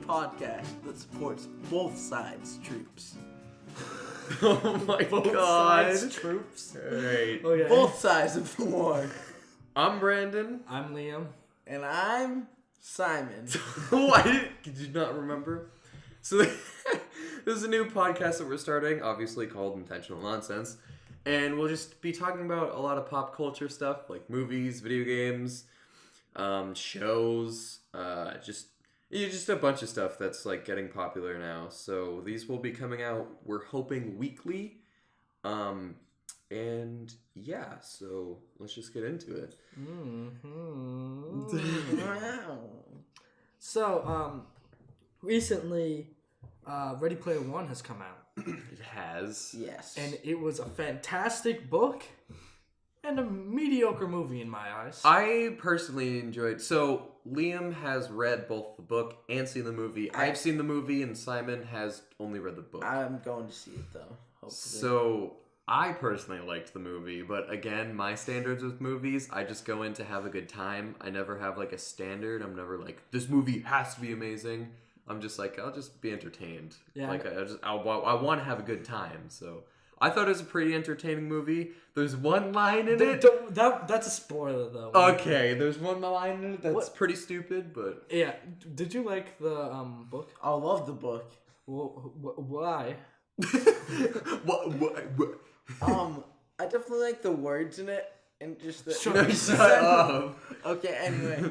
podcast that supports both sides' troops. Oh my Both god. sides troops. Alright. Okay. Both sides of the war. I'm Brandon. I'm Liam. And I'm Simon. Why did you not remember? So this is a new podcast that we're starting, obviously called Intentional Nonsense. And we'll just be talking about a lot of pop culture stuff, like movies, video games, shows, just a bunch of stuff that's like getting popular now. So these will be coming out, we're hoping, weekly. And yeah, so let's just get into it. Wow. So, recently, Ready Player One has come out. It has. Yes. And it was a fantastic book and a mediocre movie in my eyes. I personally enjoyed. So Liam has read both the book and seen the movie. I've seen the movie, and Simon has only read the book. I'm going to see it though. Hopefully. So I personally liked the movie, but again, my standards with movies, I just go in to have a good time. I never have like a standard. I'm never like, this movie has to be amazing. I'm just like, I'll just be entertained. Yeah. Like I want to have a good time. So I thought it was a pretty entertaining movie. There's one line in it. That's a spoiler, though. Okay, there's one line in it that's What? pretty stupid, but Yeah. Did you like the book? I love the book. Why? what? I definitely like the words in it and just the. Shut up. Okay. Anyway,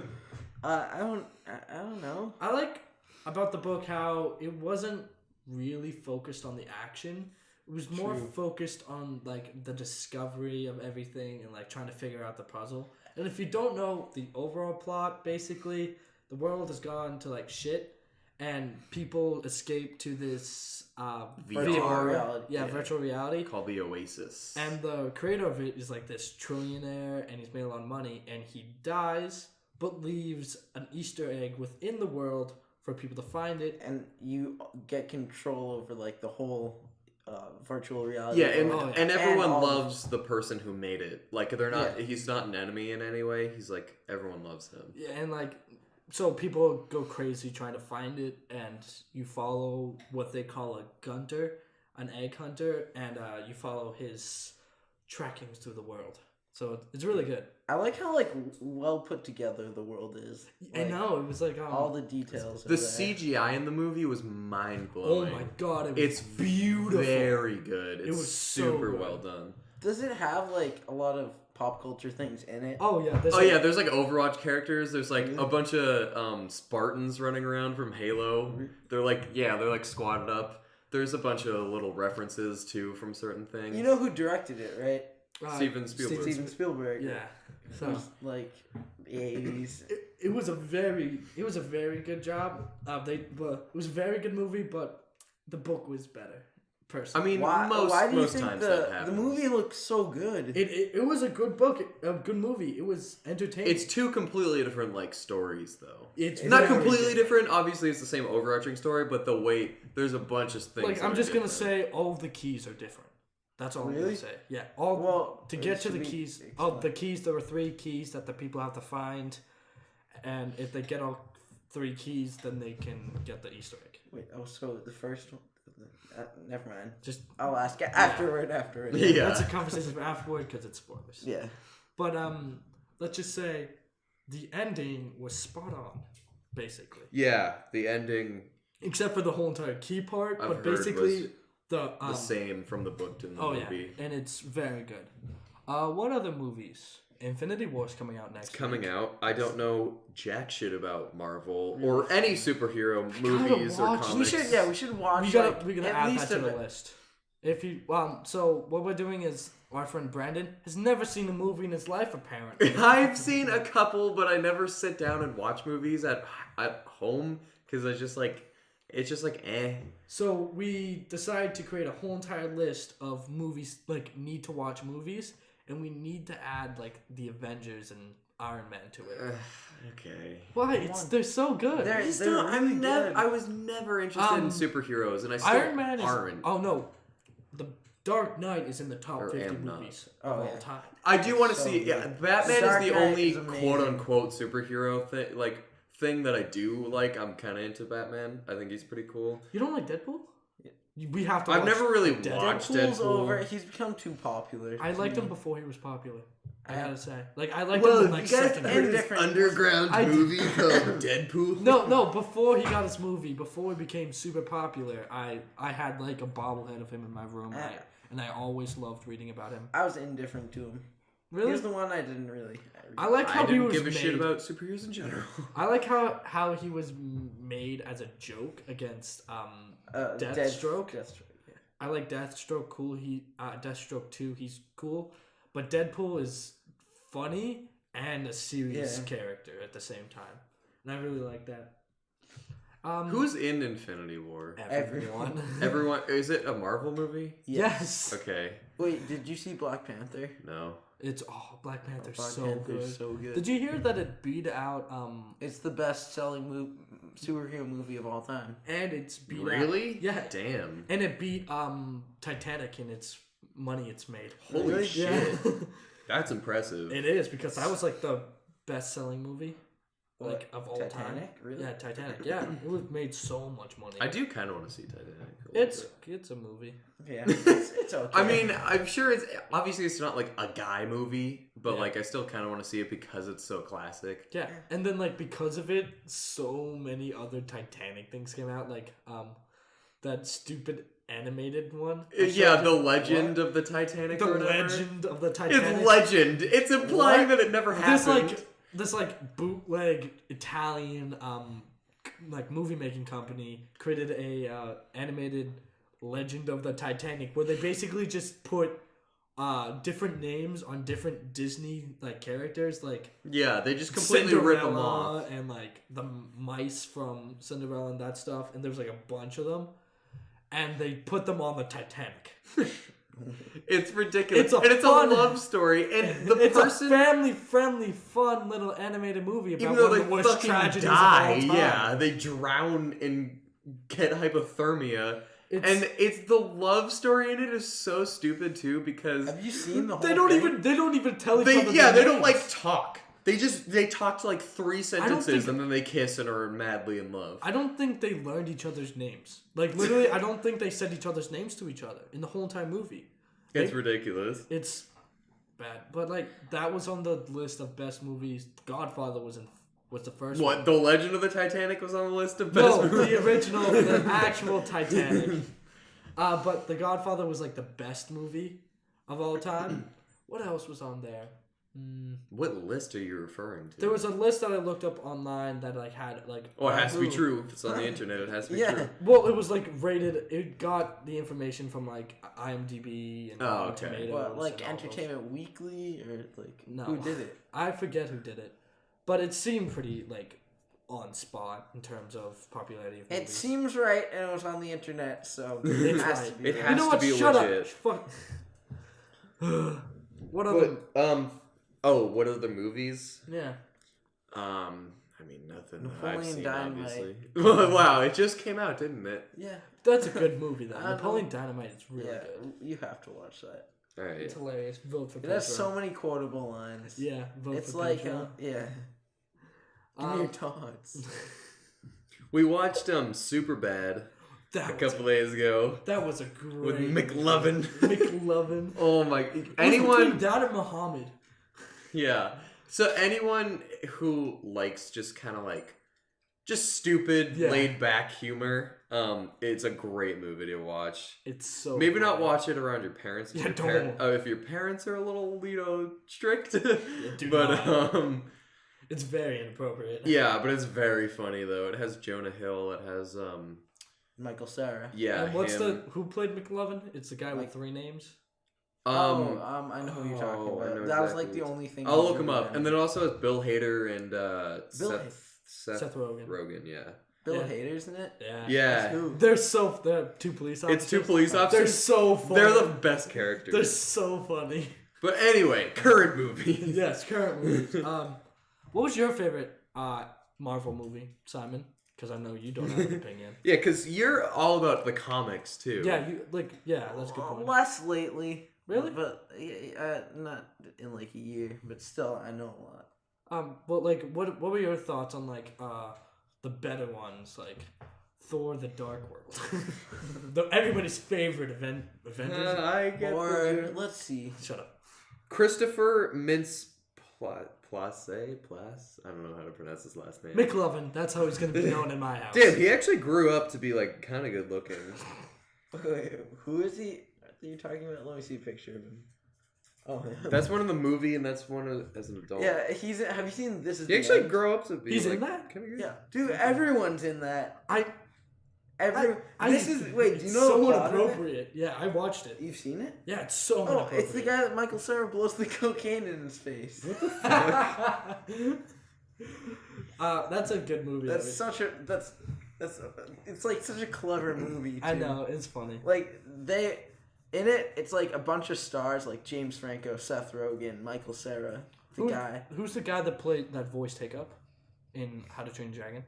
I don't know. I like about the book how it wasn't really focused on the action. It was more True. focused on like the discovery of everything and like trying to figure out the puzzle. And if you don't know the overall plot, basically the world has gone to like shit, and people escape to this Virtual VR, reality. yeah, virtual reality. Called the Oasis. And the creator of it is like this trillionaire, and he's made a lot of money, and he dies, but leaves an Easter egg within the world for people to find it. And you get control over like the whole virtual reality. Yeah, and, world. and everyone all- loves the person who made it. Like, they're not. Yeah. He's not an enemy in any way. He's like, everyone loves him. Yeah, and like, so people go crazy trying to find it, and you follow what they call a gunter, an egg hunter, and you follow his trackings through the world. So it's really good. I like how like well put together the world is. I Like, know, it was like all the details. The are there. CGI in the movie was mind oh blowing. my god, it was It's beautiful. very good. It's was so super good. well done. Does it have like a lot of pop culture things in it? Oh yeah, Oh yeah, there's like Overwatch characters. There's like a bunch of Spartans running around from Halo. They're like squatted up. There's a bunch of little references too from certain things. You know who directed it, right? Steven Spielberg. Steven Spielberg. Yeah. It So was like the 80s. it was a very good job. It was a very good movie, but the book was better. I Personally, mean, Why do you most think times that happens. the movie looks so good? it was a good book, a good movie. It was entertaining. It's two completely different like stories though. It's Not very completely different. Obviously, it's the same overarching story, but the weight, there's a bunch of things. Like that I'm are just gonna different. say, all of the keys are different. That's all I'm Really? gonna say. Yeah, all Well, to get to should the we keys. explain? Oh, the keys. There were 3 keys that the people have to find, and if they get all 3 keys, then they can get the Easter egg. Wait, so the first one. Never mind. Just I'll ask it afterward. Yeah. that's a conversation for afterward because it's spoilers. Yeah. But let's just say the ending was spot on, basically. Yeah, the ending Except for the whole entire key part, I've but heard basically was the same from the book to the oh movie. yeah, and it's very good. What other movies? Infinity War's coming out next. It's coming week. out. I don't know jack shit about Marvel or any superhero movies or watch- comics. We should watch. We gotta at add least that to a the list. If you so what we're doing is our friend Brandon has never seen a movie in his life apparently. I've seen a couple, but I never sit down and watch movies at home because it's just like eh. So we decided to create a whole entire list of movies, like need to watch movies, and we need to add like the Avengers and Iron Man to it. Okay. Why? They're so good. They're Still, really good. I was never interested in superheroes, and I still Iron Man is. aren't. Oh no, The Dark Knight is in the top Or 50 am not. movies Oh, of all yeah. time. I do want to So see. Yeah, good. Batman Dark is the Knight only is amazing. quote unquote superhero thing, like thing that I do like. I'm kind of into Batman. I think he's pretty cool. You don't like Deadpool? We have to. I've watch never really Deadpool. watched Deadpool's Deadpool. over. He's become too popular. I to liked me. him before he was popular. I I- gotta say, like I liked Well, him in like you guys second. heard heard of this different- underground I- movie called Deadpool? No, before he got his movie, before he became super popular, I had like a bobblehead of him in my room, and I always loved reading about him. I was indifferent to him. He Really, was the one I didn't really. I like how I he didn't was give a made. shit about superheroes in general. I like how he was made as a joke against Deathstroke. Deathstroke. Yeah. I like Deathstroke. Cool. Deathstroke 2. He's cool, but Deadpool is funny and a serious Yeah. character at the same time, and I really like that. Who's in Infinity War? everyone? Everyone? Is it a Marvel movie? Yes. Okay. Wait, did you see Black Panther? No. It's Black Panther's Black so Panther's good. so good. Did you hear that it beat out It's the best-selling superhero movie of all time. and it's beat out Really? Yeah. Damn. and it beat Titanic in its money it's made. Holy Really? shit. Yeah. That's impressive. It is because that was like the best selling movie What, of all time. Titanic? Really? Yeah, Titanic. Yeah, it was made so much money. I do kind of want to see Titanic. a little It's bit. a movie. Yeah, it's okay. I mean, I'm sure it's obviously it's not like a guy movie, but Yeah. like I still kind of want to see it because it's so classic. Yeah, and then like because of it, so many other Titanic things came out. Like that stupid animated one. I Yeah, showed the you. Legend of the Titanic. The or whatever. Legend of the Titanic. It's legend. It's implying What? that it never happened. This bootleg Italian like movie making company created a animated Legend of the Titanic where they basically just put different names on different Disney like characters like Yeah, they just completely rip them Cinderella off. and like the mice from Cinderella and that stuff, and there's like a bunch of them, and they put them on the Titanic. It's ridiculous. It's a and it's fun- a love story. And the It's person, a family-friendly, fun little animated movie about even though one they of the worst fucking tragedies die, of all time. yeah, they drown and get hypothermia. It's, And it's the love story in it is so stupid too because have you seen the whole they don't thing? even tell each they other. they their don't names. like talk. They talk to like 3 sentences think- and then they kiss and are madly in love. I don't think they learned each other's names. Like literally, I don't think they said each other's names to each other in the whole entire movie. It's ridiculous. It's bad, but like that was on the list of best movies. Godfather was the first one. What, The Legend of the Titanic was on the list of best No, movies? the original, the actual Titanic. But The Godfather was like the best movie of all time. What else was on there? What list are you referring to? There was a list that I looked up online that like had like. Oh, it has to be Ooh. true. If it's on the internet, it has to be Yeah. true. Well, it was like rated. It got the information from like IMDb and Oh, Rotten okay. Tomatoes. What, like and all those. Entertainment Weekly or like No. who did it? I forget who did it, but it seemed pretty like on spot in terms of popularity of movies. It seems right, and it was on the internet, so It's it has right. to be. It right. has You know to what? be Shut legit. up. Fuck. What other? But, what are the movies? Yeah. I mean, nothing that I've Napoleon seen, Dynamite. obviously. Wow, it just came out, didn't it? Yeah, That's a good movie though. I don't Napoleon know. Dynamite is really yeah, good. you have to watch that. Alright. It's hilarious. Vote for It has Pedro. so many quotable lines. Yeah, vote It's for like, Pedro. yeah. Give me your thoughts. We watched Superbad That a was couple days ago That was a great with movie. McLovin. McLovin. Oh my! Between Anyone? that and Muhammad. Yeah. So anyone who likes just kind of like just stupid, Yeah. laid back humor, it's a great movie to watch. It's so Maybe not funny. watch it around your parents. If Yeah, your don't. if your parents are a little, strict. do but not. It's very inappropriate. yeah, but it's very funny though. It has Jonah Hill. It has Michael Cera. yeah. And what's him. who played McLovin? It's the guy Like- with 3 names. I know who you're talking oh, I about. know That was exactly like the who only thing. I'll he's look him really up, in. and then it also has Bill Hader and Seth Rogen. Rogen. Yeah. Bill Yeah. Hader's in it. Yeah. Yeah. Who? They're 2 police officers. It's 2 police They're officers. so funny. They're the best characters. They're so funny. But anyway, current movie. Yes, current movies. What was your favorite Marvel movie, Simon? Because I know you don't have an opinion. Yeah, because you're all about the comics too. Yeah, that's a good point. Less lately. Really? But not in like a year. But still, I know a lot. Well, like, what were your thoughts on like the better ones, like Thor: The Dark World, everybody's favorite Avengers? I get Or let's see. Shut up. Christopher Place. I don't know how to pronounce his last name. McLovin. That's how he's gonna be known in my house. Damn, he actually grew up to be like kind of good looking. Wait, who is he? Are you talking about? Let me see a picture of him. Oh, That's one in the movie, and that's one as an adult. yeah. He's. Have you seen This Is He the actually End? grew up to be. He's in like, that? kinda good. Yeah, dude. Everyone's in that. This is. Wait, do you it's know so the plot of it? inappropriate? Yeah, I watched it. You've seen it? Yeah, it's so Oh, inappropriate. it's the guy that Michael Cera blows the cocaine in his face. That's a good movie. That's such a. It's like such a clever movie. Too. I know, it's funny. Like in it, it's like a bunch of stars like James Franco, Seth Rogen, Michael Cera, the guy. Who's the guy that played that voice take up in How to Train Your Dragon?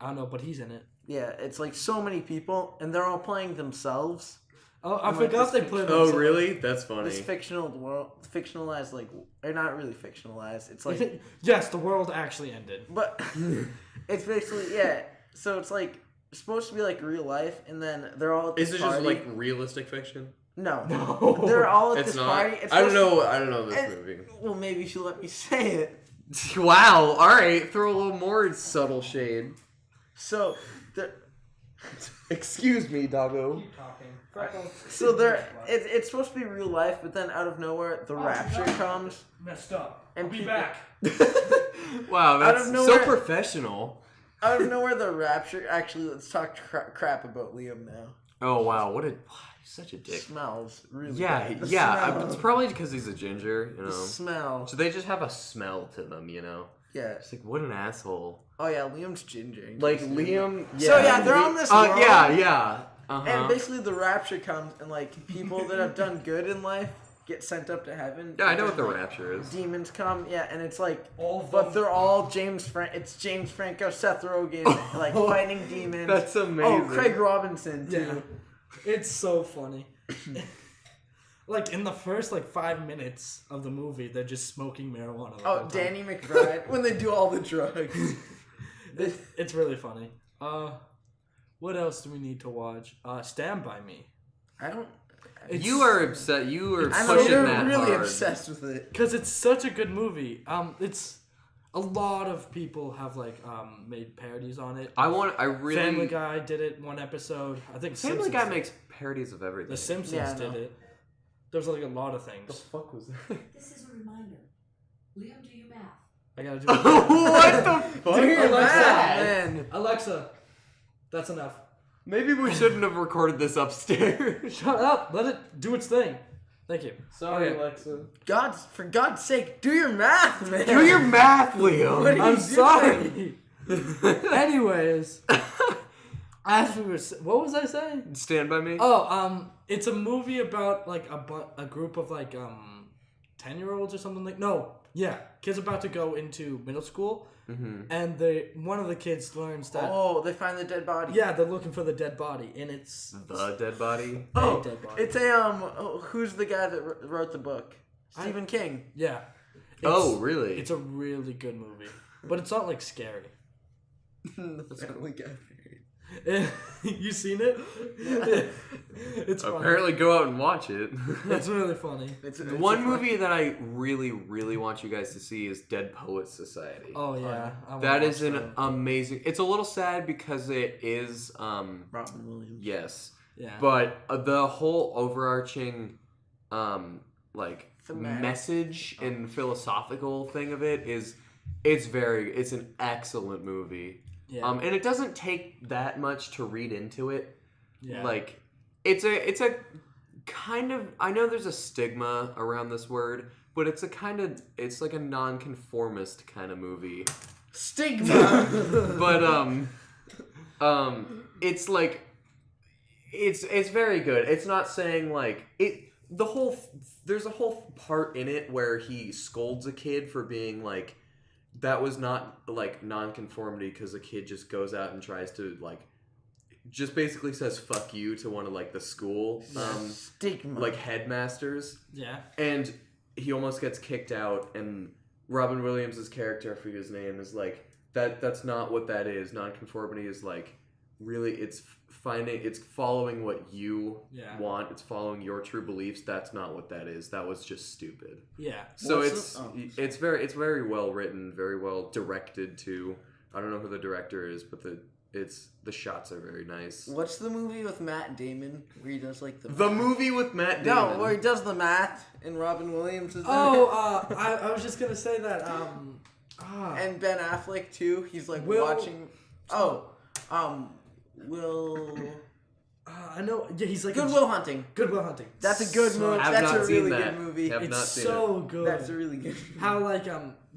I don't know, but he's in it. Yeah, it's like so many people, and they're all playing themselves. Oh, I And, like, forgot this they played. Oh, themselves. really? That's funny. This fictional world, fictionalized like, or not really fictionalized. It's like, Yes, the world actually ended. but it's basically yeah. So it's like supposed to be like real life, and then they're all at this Is it just party. like realistic fiction? No, No. they're all at It's this not. party. It's I don't supposed know. I don't know this and- movie. Well, maybe you should let me say it. Wow. All right. Throw a little more subtle shade. So, the Excuse me, doggo. so they're it's supposed to be real life, but then out of nowhere the rapture comes. Messed up. And I'll be people- back. Wow, Out that's of so nowhere- professional. Out of nowhere the rapture. Actually, let's talk crap about Liam now. Oh wow, what a such a dick. Smells really. Yeah, bad. The yeah. smell. It's probably because he's a ginger, you The know. smell. So they just have a smell to them, you know. Yeah. It's like what an asshole. Oh yeah, Liam's ginger. Like Liam. So, yeah, they're on this world. Yeah. And Uh-huh. basically the rapture comes, and like people that have done good in life get sent up to heaven. Yeah, I know and what the then, like, rapture is. Demons come, yeah, and it's like, All of but them. they're all it's James Franco, Seth Rogen, like fighting demons. That's amazing. Oh, Craig Robinson too. Yeah. It's so funny. Like in the first 5 minutes of the movie, they're just smoking marijuana. the whole Oh, time. Danny McBride when they do all the drugs. It's really funny. What else do we need to watch? Stand By Me. I don't. You are upset. You are I know pushing you're that really hard. obsessed with it. Because it's such a good movie. It's a lot of people have made parodies on it. I really. Family Guy did it one episode. I think Family Simpsons Guy did. makes parodies of everything. The Simpsons Yeah, I did know. it. There's a lot of things. fuck was that? This is a reminder. Liam, do your math. I gotta do. What the fuck? Do your was Alexa, that? man. Alexa, that's enough. Maybe we shouldn't have recorded this upstairs. Shut up. Let it do its thing. Thank you. Sorry, Okay. Alexa. For God's sake, do your math, man. Do your math, What Liam. are you I'm doing? sorry. Anyways, as we were, what was I saying? Stand by me. Oh, it's a movie about a group of 10-year-olds or something kids about to go into middle school, and one of the kids learns that Oh, they find the dead body. they're looking for the dead body, and it's The dead body. Oh, dead body. it's a who's the guy that wrote the book? Stephen King. yeah. Oh, It's- really? It's a really good movie, but it's not scary. The Family Guy. You seen it? It's funny. Apparently, go out and watch it. It's really funny. It's One movie that I really, really want you guys to see is Dead Poets Society. Oh yeah, I wanna That watch is an that. amazing. It's a little sad because it is. Robin Williams. Yes, Yeah. but the whole overarching, Thematic. message and philosophical thing of it is, it's an excellent movie. yeah. And it doesn't take that much to read into it. yeah. Like, it's a kind of, I know there's a stigma around this word, but it's like a nonconformist kind of movie. Stigma. But it's like it's very good. It's not saying there's a whole part in it where he scolds a kid for being that was not nonconformity, because the kid just goes out and tries to just basically says fuck you to one of the school Stigma. headmasters, yeah. and he almost gets kicked out, and Robin Williams' character, I forget his name, is like that's not what that is. Nonconformity is like really it's following what you want. It's following your true beliefs. That's not what that is. That was just stupid. Yeah. So it's very well written, very well directed too. I don't know who the director is, but the shots are very nice. What's the movie with Matt Damon where he does like the movie with Matt Damon? No, where he does the math and Robin Williams is I was just gonna say that. and Ben Affleck too. He's like Will- watching. Will. I know. Yeah, he's like Good Will Hunting. Good Will Hunting. That's a good movie. Have That's not a seen really that. good movie. Have It's not seen so good. That's a really good movie. How like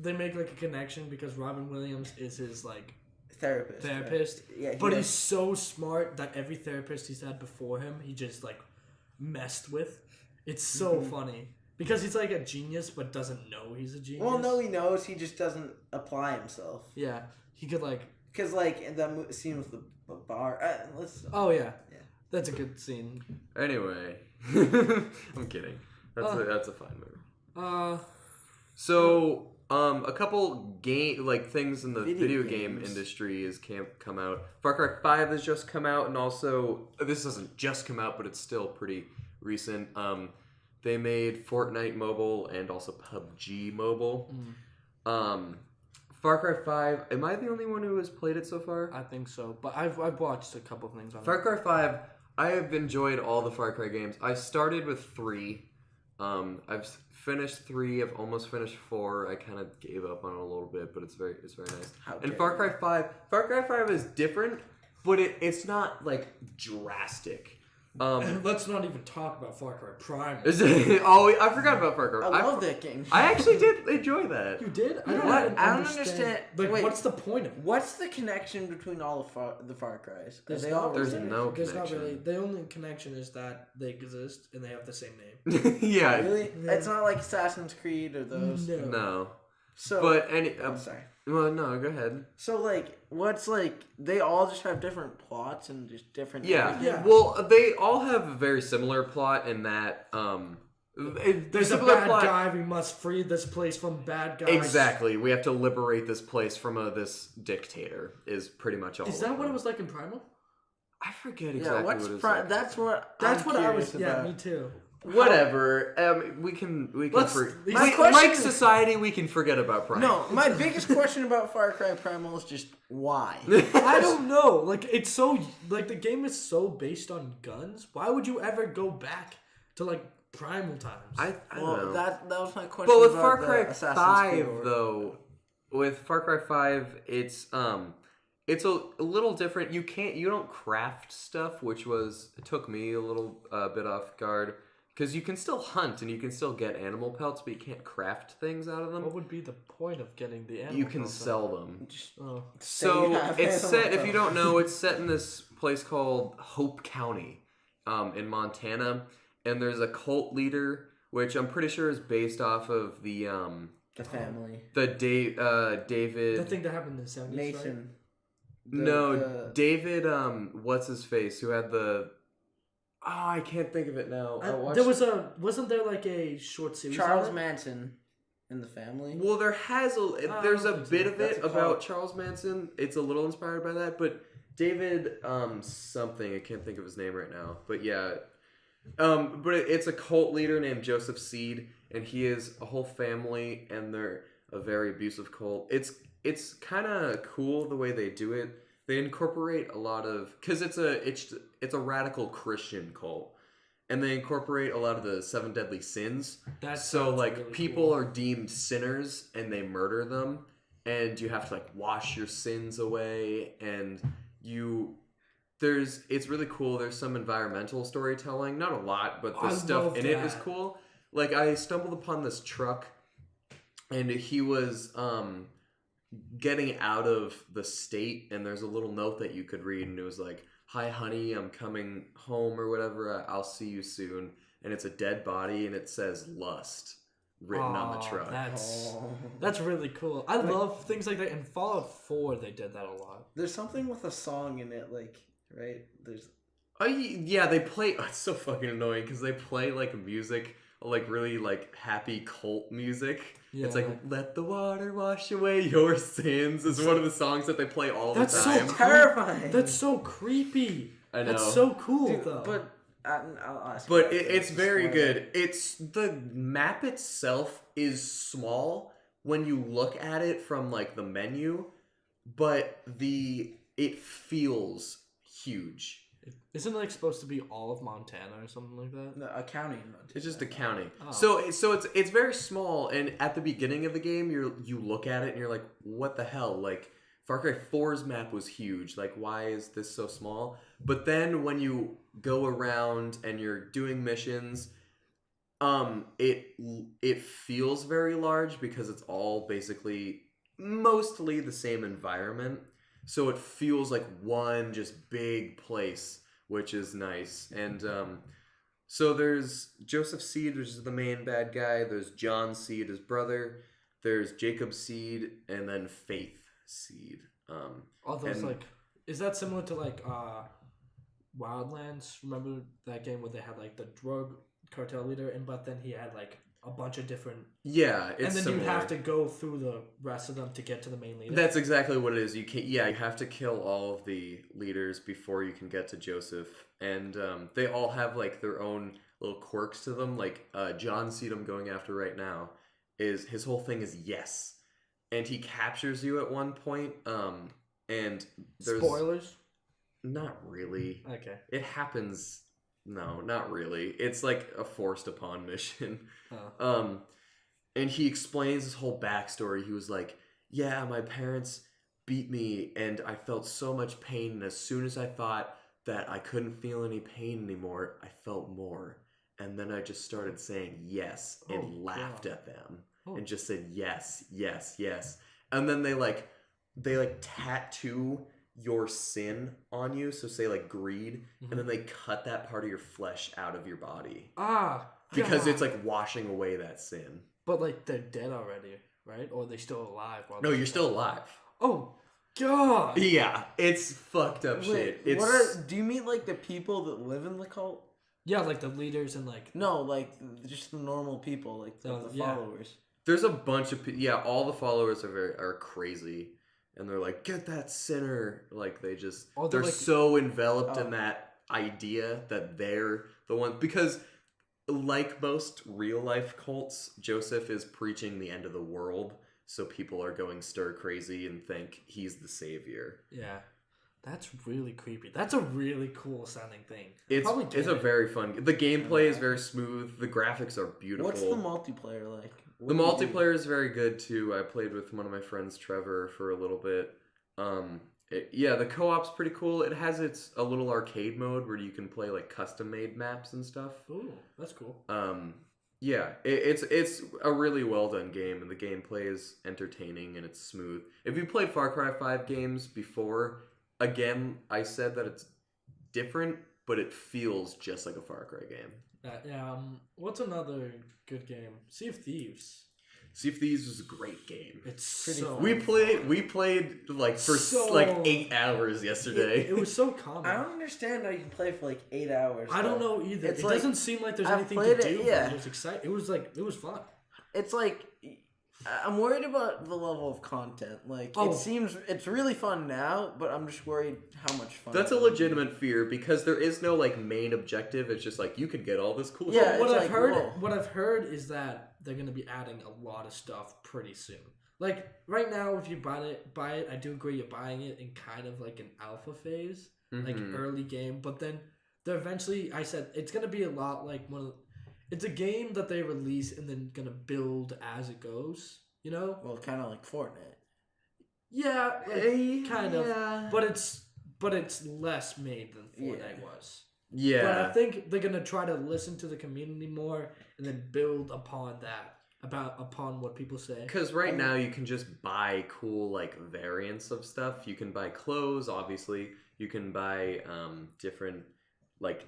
they make like a connection because Robin Williams is his like Therapist. Right? Yeah, but he's so smart that every therapist he's had before him, he just like messed with. It's so funny because he's like a genius, but doesn't know he's a genius. Well, no, he knows. He just doesn't apply himself. Yeah, he could like. Because like in that scene with the bar. Oh yeah, that's a good scene. Anyway, I'm kidding. That's a fine movie. So. A couple things in the video game industry has come out. Far Cry 5 has just come out, and also this doesn't just come out, but it's still pretty recent. They made Fortnite Mobile and also PUBG Mobile. Far Cry 5. Am I the only one who has played it so far? I think so, but I've watched a couple things on Far it. Cry 5. I have enjoyed all the Far Cry games. I started with 3. I've finished 3. I've almost finished 4. I kind of gave up on it a little bit, but it's very nice. And Far Cry 5 is different, but it's not like drastic. Let's not even talk about Far Cry Primal. I forgot about Far Cry. I love that game. I actually did enjoy that. You did? I don't understand. Like, Wait, what's the point of it? What's the connection between all of the Far Cries? There's all no There's connection. no There's not connection. really. The only connection is that they exist and they have the same name. Yeah. Really? Yeah. It's not like Assassin's Creed or those. No. So, But I'm sorry. well, no, go ahead. So like, what's like? They all just have different plots and just different. Yeah. Yeah. Well, they all have a very similar plot in that There's a similar bad plot. guy. We must free this place from bad guys. Exactly. We have to liberate this place from this dictator. Is pretty much all. Is that what it was like in Primal? I forget Yeah. exactly What's what it's pri- like. That's what. That's I'm what I was. curious Yeah, about. me too. Whatever. We can. Let's- my question Like is- society, we can forget about Prime. No, my biggest question about Far Cry Primal is just why. I don't know. Like it's so like the game is so based on guns. Why would you ever go back to like Primal times? I don't Well, know. that was my question. But with about Far the Cry Assassin's 5, Creed lore. though, with Far Cry 5, it's a little different. You don't craft stuff, which took me a little bit off guard. Because you can still hunt and you can still get animal pelts, but you can't craft things out of them. What would be the point of getting the animal? You can pelts out? sell them. Oh. So you have it's animal set. If you pelts. don't know, it's set in this place called Hope County, in Montana, and there's a cult leader, which I'm pretty sure is based off of the family. David. The thing that happened in the 70s, Nathan. David. What's his face? Who had the? Oh, I can't think of it now. I right? watched- Wasn't there like a short series? Charles on it? Manson in the family. Well, there's a think so. bit of That's it a about cult. Charles Manson. It's a little inspired by that, but David something, I can't think of his name right now. But yeah. But it's a cult leader named Joseph Seed, and he is a whole family, and they're a very abusive cult. It's kind of cool the way they do it. They incorporate a lot of, because it's a radical Christian cult, and they incorporate a lot of the 7 deadly sins. That So sounds like really people cool. are deemed sinners and they murder them, and you have to like wash your sins away, and it's really cool. There's some environmental storytelling, not a lot, but the I stuff love in it is that. cool. Like I stumbled upon this truck, and he was getting out of the state, and there's a little note that you could read, and it was like, "Hi honey, I'm coming home," or whatever. "I'll see you soon." And it's a dead body, and it says "Lust" written on the Aw, truck. That's really cool. I love things like that. In Fallout 4, they did that a lot. There's something with a song in it, like right. There's Oh yeah, they play. Oh, it's so fucking annoying because they play like music like really like happy cult music. Yeah, It's like "Let the water wash away your sins" is one of the songs that they play all the That's so time. Terrifying. That's so creepy. I know. That's so cool, Dude, though. but I'll ask. But you after it's this. very Spoiler. good. It's the map itself is small when you look at it from like the menu, but it feels huge. Isn't it like supposed to be all of Montana or something like that? No, a county in Montana. It's just a county. Oh. So it's very small, and at the beginning of the game, you look at it and you're like, what the hell? Like Far Cry 4's map was huge. Like, why is this so small? But then when you go around and you're doing missions, it feels very large because it's all basically mostly the same environment. So it feels like one just big place, which is nice. And so there's Joseph Seed, which is the main bad guy. There's John Seed, his brother. There's Jacob Seed, and then Faith Seed. All those and- like, is that similar to like Wildlands? Remember that game where they had like the drug cartel leader, and but then he had like a bunch of different, Yeah, it's and then similar. you have to go through the rest of them to get to the main leader. That's exactly what it is. You have to kill all of the leaders before you can get to Joseph, and they all have like their own little quirks to them. Like John Seed, I'm going after right now, is his whole thing is yes, and he captures you at one point. And there's Spoilers. not really. Okay. It happens. No, not really. It's like a forced upon mission. Oh. And he explains his whole backstory. He was like, yeah, my parents beat me and I felt so much pain. And as soon as I thought that I couldn't feel any pain anymore, I felt more. And then I just started saying yes and Oh, laughed God. at them Oh. and just said yes, yes, yes. And then they tattoo your sin on you. So say like greed, and then they cut that part of your flesh out of your body. Because God. it's like washing away that sin. But like they're dead already, right? Or are they still alive? While No, they're you're still alive. Oh, God. Yeah, it's fucked up shit. It's do you mean like the people that live in the cult? Yeah, like the leaders and like. No, like just the normal people, like the Yeah. followers. there's a bunch of all the followers are crazy, and they're like, get that sinner. Like Oh, they're they're like- so enveloped in Oh. that idea that they're the one, because like most real life cults, Joseph is preaching the end of the world, so people are going stir crazy and think he's the savior. Yeah. That's really creepy. That's a really cool sounding thing. It's Probably it's get a it. very fun. The gameplay is very smooth. The graphics are beautiful. What's the multiplayer like? What The do you do? multiplayer is very good too. I played with one of my friends, Trevor, for a little bit. The co-op's pretty cool. It has a little arcade mode where you can play like custom made maps and stuff. Ooh, that's cool. It's a really well done game, and the gameplay is entertaining and it's smooth. If you played Far Cry 5 games before, again, I said that it's different, but it feels just like a Far Cry game. What's another good game? Sea of Thieves. Sea of Thieves was a great game. It's Pretty so. fun. We played like for So- like 8 hours yesterday. It was so common. I don't understand how you can play for like 8 hours. I don't though. know either. It's It like- doesn't seem like there's I've anything to played do. it, but yeah. It was exciting. It was fun. It's like I'm worried about the level of content. Like Oh. it's really fun now, but I'm just worried how much fun. That's a it's gonna be. legitimate fear because there is no like main objective. It's just like you could get all this cool Yeah, stuff. What it's I've like, heard, whoa. what I've heard is that they're gonna be adding a lot of stuff pretty soon. Like right now, if you buy it, I do agree you're buying it in kind of like an alpha phase, like Mhm. early game. But then they're eventually, I said it's gonna be a lot like it's a game that they release and then gonna build as it goes. You know? Well, kind of like Fortnite. Yeah, like, kind of. Yeah. But it's less made than Fortnite Yeah. was. Yeah. But I think they're gonna try to listen to the community more and then build upon that, upon what people say. Because right now you can just buy cool like variants of stuff. You can buy clothes, obviously. You can buy different like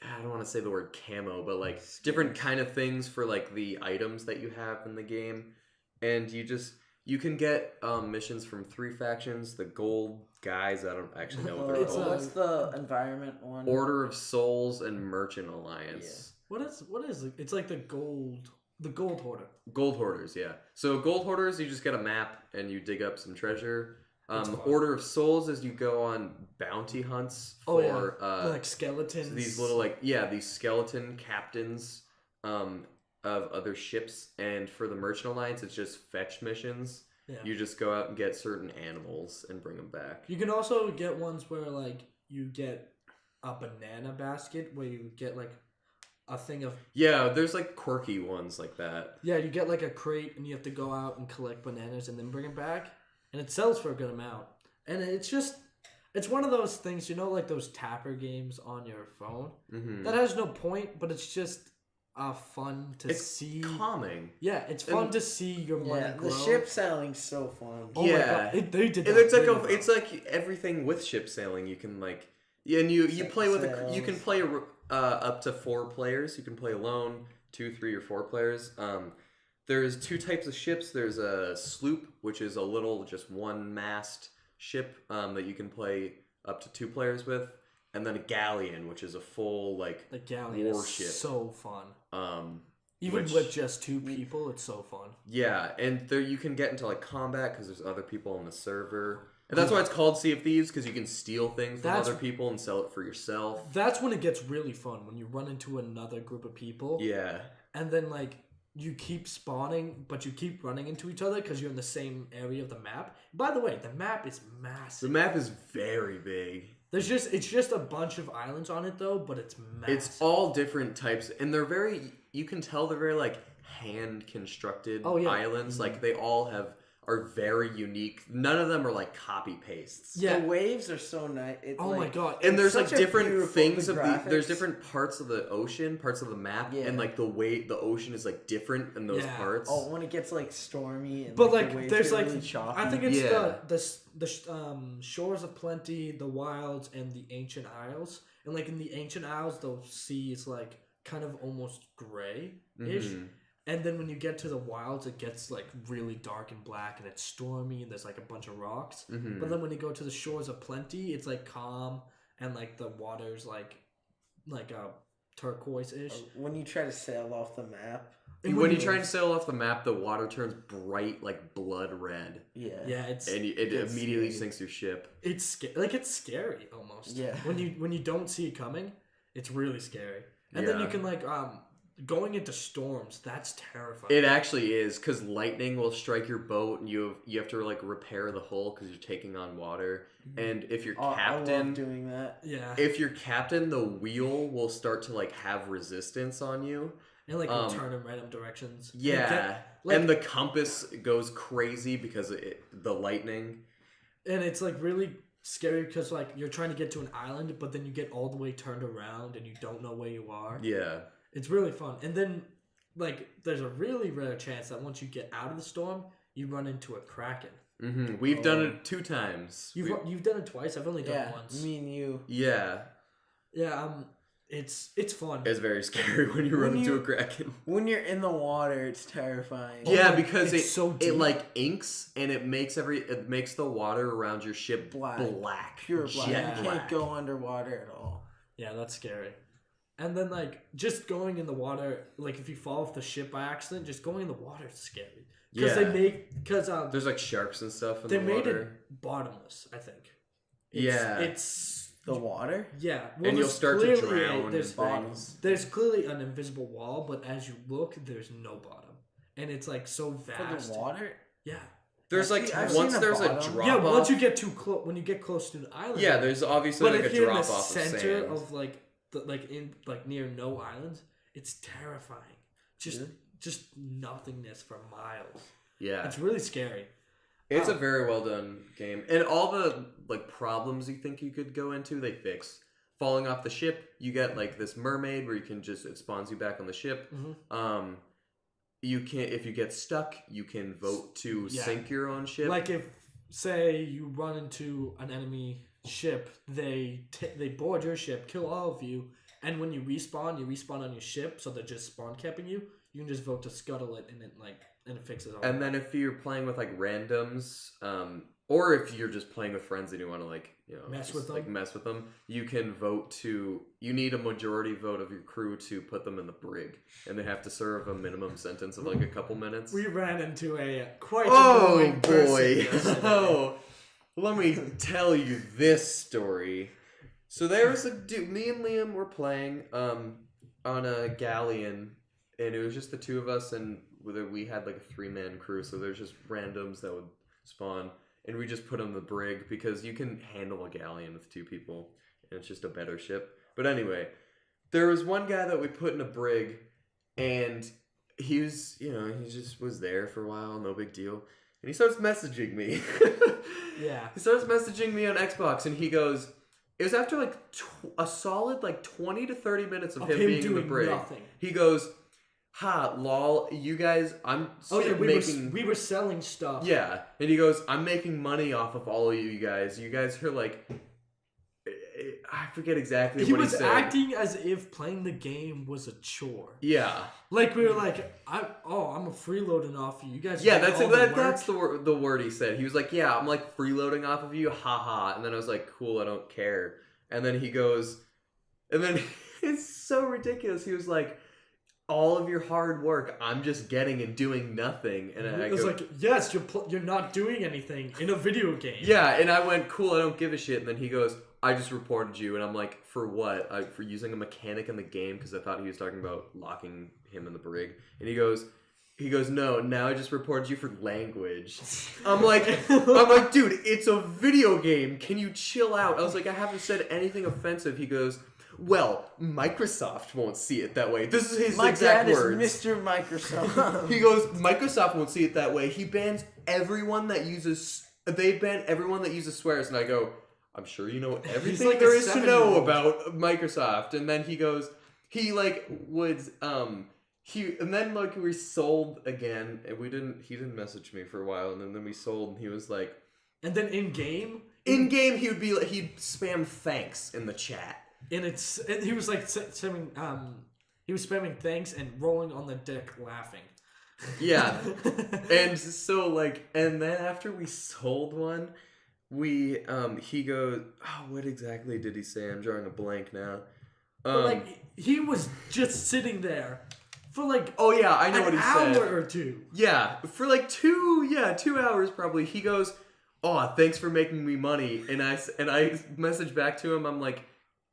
I don't want to say the word camo, but like different kind of things for like the items that you have in the game, and you can get missions from 3 factions. The gold guys, I don't actually know what they're It's called. What's the environment one? Order of Souls and Merchant Alliance. What is it? It's like the gold hoarder. Gold hoarders, yeah. So gold hoarders, you just get a map and you dig up some treasure. It's fun. Order of Souls is you go on bounty hunts Oh for yeah, like skeletons. these little these skeleton captains of other ships, and for the Merchant Alliance, it's just fetch missions. Yeah. You just go out and get certain animals and bring them back. You can also get ones where like you get a banana basket where you get like a thing of Yeah, there's like quirky ones like that. yeah, you get like a crate and you have to go out and collect bananas and then bring it back, and it sells for a good amount. And it's one of those things, you know, like those tapper games on your phone Mm-hmm. that has no point, but it's just fun to It's see. calming. Yeah, it's fun And- to see your money Yeah, grow. the ship selling's so fun. Oh Yeah. my god, they did that. It's like really well. it's like everything with ship sailing. You can like and you Set play with you sails. can play up to 4 players. You can play alone, 2, 3, or 4 players. There's 2 types of ships. There's a sloop, which is a little just one mast ship that you can play up to 2 players with, and then a galleon, which is a full like The galleon warship. is so fun. Even which- with just 2 people, it's so fun. Yeah, and there you can get into like combat because there's other people on the server, and that's why it's called Sea of Thieves, because you can steal things from That's- other people and sell it for yourself. That's when it gets really fun, when you run into another group of people. Yeah, And then like you keep spawning, but you keep running into each other because you're in the same area of the map. By the way, the map is the massive. map is very big. It's just a bunch of islands on it though, but it's massive. It's all different types, and they're very. You can tell they're very like hand constructed Oh, yeah. islands. Like they all are very unique. None of them are like copy pastes. Yeah. The waves are so nice. It's Oh my god. And there's Such like a different beautiful- things the of the there's graphics. different parts of the ocean, parts of the map, Yeah. and like the way the ocean is like different in those Yeah. parts. Oh, when it gets like stormy and But the like waves there's get like really choppy. I think it's Yeah. the shores of plenty, the wilds, and the ancient isles. And like in the ancient isles, the sea is like kind of almost gray ish. Mhm. And then when you get to the wilds, it gets like really dark and black, and it's stormy, and there's like a bunch of rocks. Mhm. But then when you go to the shores of plenty, it's like calm, and like the water's like a turquoise ish. When you try to sail off the map. When you try and sail off the map, the water turns bright, like blood red, Yeah. yeah, it It's immediately scary. sinks your ship. it's scary almost. Yeah. When you don't see it coming, it's really scary. And then you Yeah. can like going into storms. That's terrifying. It actually is, because lightning will strike your boat, and you have to like repair the hull because you're taking on water. And if you're Oh, I captain, love doing that. yeah, if you're captain, the wheel will start to like have resistance on you. and like you turn in random directions. And you Yeah, get- like- and the compass goes crazy because the lightning. and it's like really scary because like you're trying to get to an island, but then you get all the way turned around and you don't know where you are. Yeah. It's really fun. And then like there's a really rare chance that once you get out of the storm, you run into a kraken. Mm-hmm. We've done it 2 times. You've done it twice. I've only done Yeah. it once. Me and you. Yeah, Yeah, it's fun. it's very scary when you run When into you- a kraken. When you're in the water, it's terrifying. Oh Yeah, my- because it's it so it deep. like inks, and it makes the water around your ship black, Pure black. jet You black. can't go underwater at all. Yeah, that's scary. And then like just going in the water, like if you fall off the ship by accident, just going in the water is scary. Because Yeah. There's like sharks and stuff in they the made water. it bottomless. I think. Yeah. It's The water? yeah. And you'll there's start to clearly drown there's in bottom. things. there's clearly an invisible wall, but as you look, there's no bottom, and it's like so For vast. the water? Yeah. There's like I've once seen a there's a bottom. drop Yeah. off. Once you get too close, when you get close to the island. yeah, there's obviously But like if a you're in drop the off of center sand. of like near no islands, it's terrifying. Just nothingness for miles. Yeah, It's really scary. it's a very well done game, and all the like problems you think you could go into, they fix. Falling off the ship, you get like this mermaid where you can just it spawns you back on the ship. Mhm. You can if you get stuck, you can vote to Yeah. sink your own ship. Like if say you run into an enemy ship, they board your ship, kill all of you, and when you respawn on your ship, so they're just spawn capping you. You can just vote to scuttle it, and it fixes all. And then if you're playing with like randoms, or if you're just playing with friends and you want to Mess just, with them? mess with them, you can vote you need a majority vote of your crew to put them in the brig, and they have to serve a minimum sentence of like a couple minutes. We ran into quite Oh annoying boy! person yesterday. Oh, let me tell you this story. So there was a dude. Me and Liam were playing on a galleon, and it was just the two of us, and we had like a 3-man crew. So there's just randoms that would spawn, and we just put on the brig because you can handle a galleon with 2 people, and it's just a better ship. But anyway, there was one guy that we put in a brig, and he was, he just was there for a while, no big deal. And he starts messaging me. Yeah. He starts messaging me on Xbox, and he goes, it was after like a solid like 20 to 30 minutes of him being in the doing brig. nothing. He goes, ha, lol, you guys, I'm we were selling stuff. Yeah, and he goes, I'm making money off of all of you guys. You guys are like, I forget exactly what he said. He was acting as if playing the game was a chore. Yeah. Like we were like, I'm a freeloading off you. You guys. Yeah, that's that's the word he said. He was like, yeah, I'm like freeloading off of you, haha. And then I was like, cool, I don't care. And then he goes, and then it's so ridiculous. He was like, all of your hard work, I'm just getting and doing nothing. And I was like, yes, you're not doing anything in a video game. Yeah, and I went, cool, I don't give a shit. And then he goes, I just reported you. And I'm like, for what? For using a mechanic in the game? Because I thought he was talking about locking him in the brig. And he goes, no, now I just reported you for language. I'm like, dude, it's a video game. Can you chill out? I was like, I haven't said anything offensive. He goes, well, Microsoft won't see it that way. This is his exact words. My dad is Mr. Microsoft. He goes, Microsoft won't see it that way. He bans everyone that uses... They ban everyone that uses swears. And I go, I'm sure you know everything like there a is to know 7-year-old. about Microsoft. And then he goes... He, like, would... And then, like, we sold again. And he didn't message me for a while. And then we sold. And he was like... And then in game, he would be like... He'd spam thanks in the chat. and he was like spamming he was spamming thanks and rolling on the deck laughing. Yeah. And so like, and then after we sold one, he goes, oh, what exactly did he say? I'm drawing a blank now. But like he was just sitting there for like oh yeah, I know what he an said. hour or two. Yeah, for like 2 hours probably. He goes, oh, thanks for making me money. And I messaged back to him. I'm like,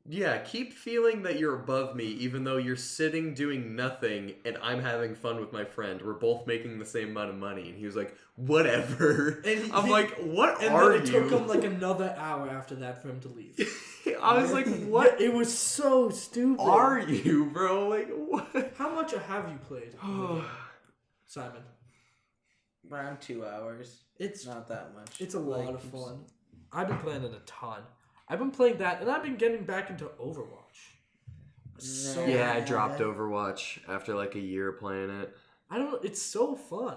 yeah, keep feeling that you're above me, even though you're sitting doing nothing, and I'm having fun with my friend. We're both making the same amount of money. And he was like, whatever. And I'm like, what and are then it you? took him like another hour after that for him to leave. I was like, what It was so stupid. are you, bro? Like, what? How much have you played, Simon? Around 2 hours. It's Not that much. It's a lot Like, of fun. I've been playing it a ton. I've been playing that, and I've been getting back into Overwatch. So, Yeah, I dropped Overwatch after like a year playing it. It's so fun.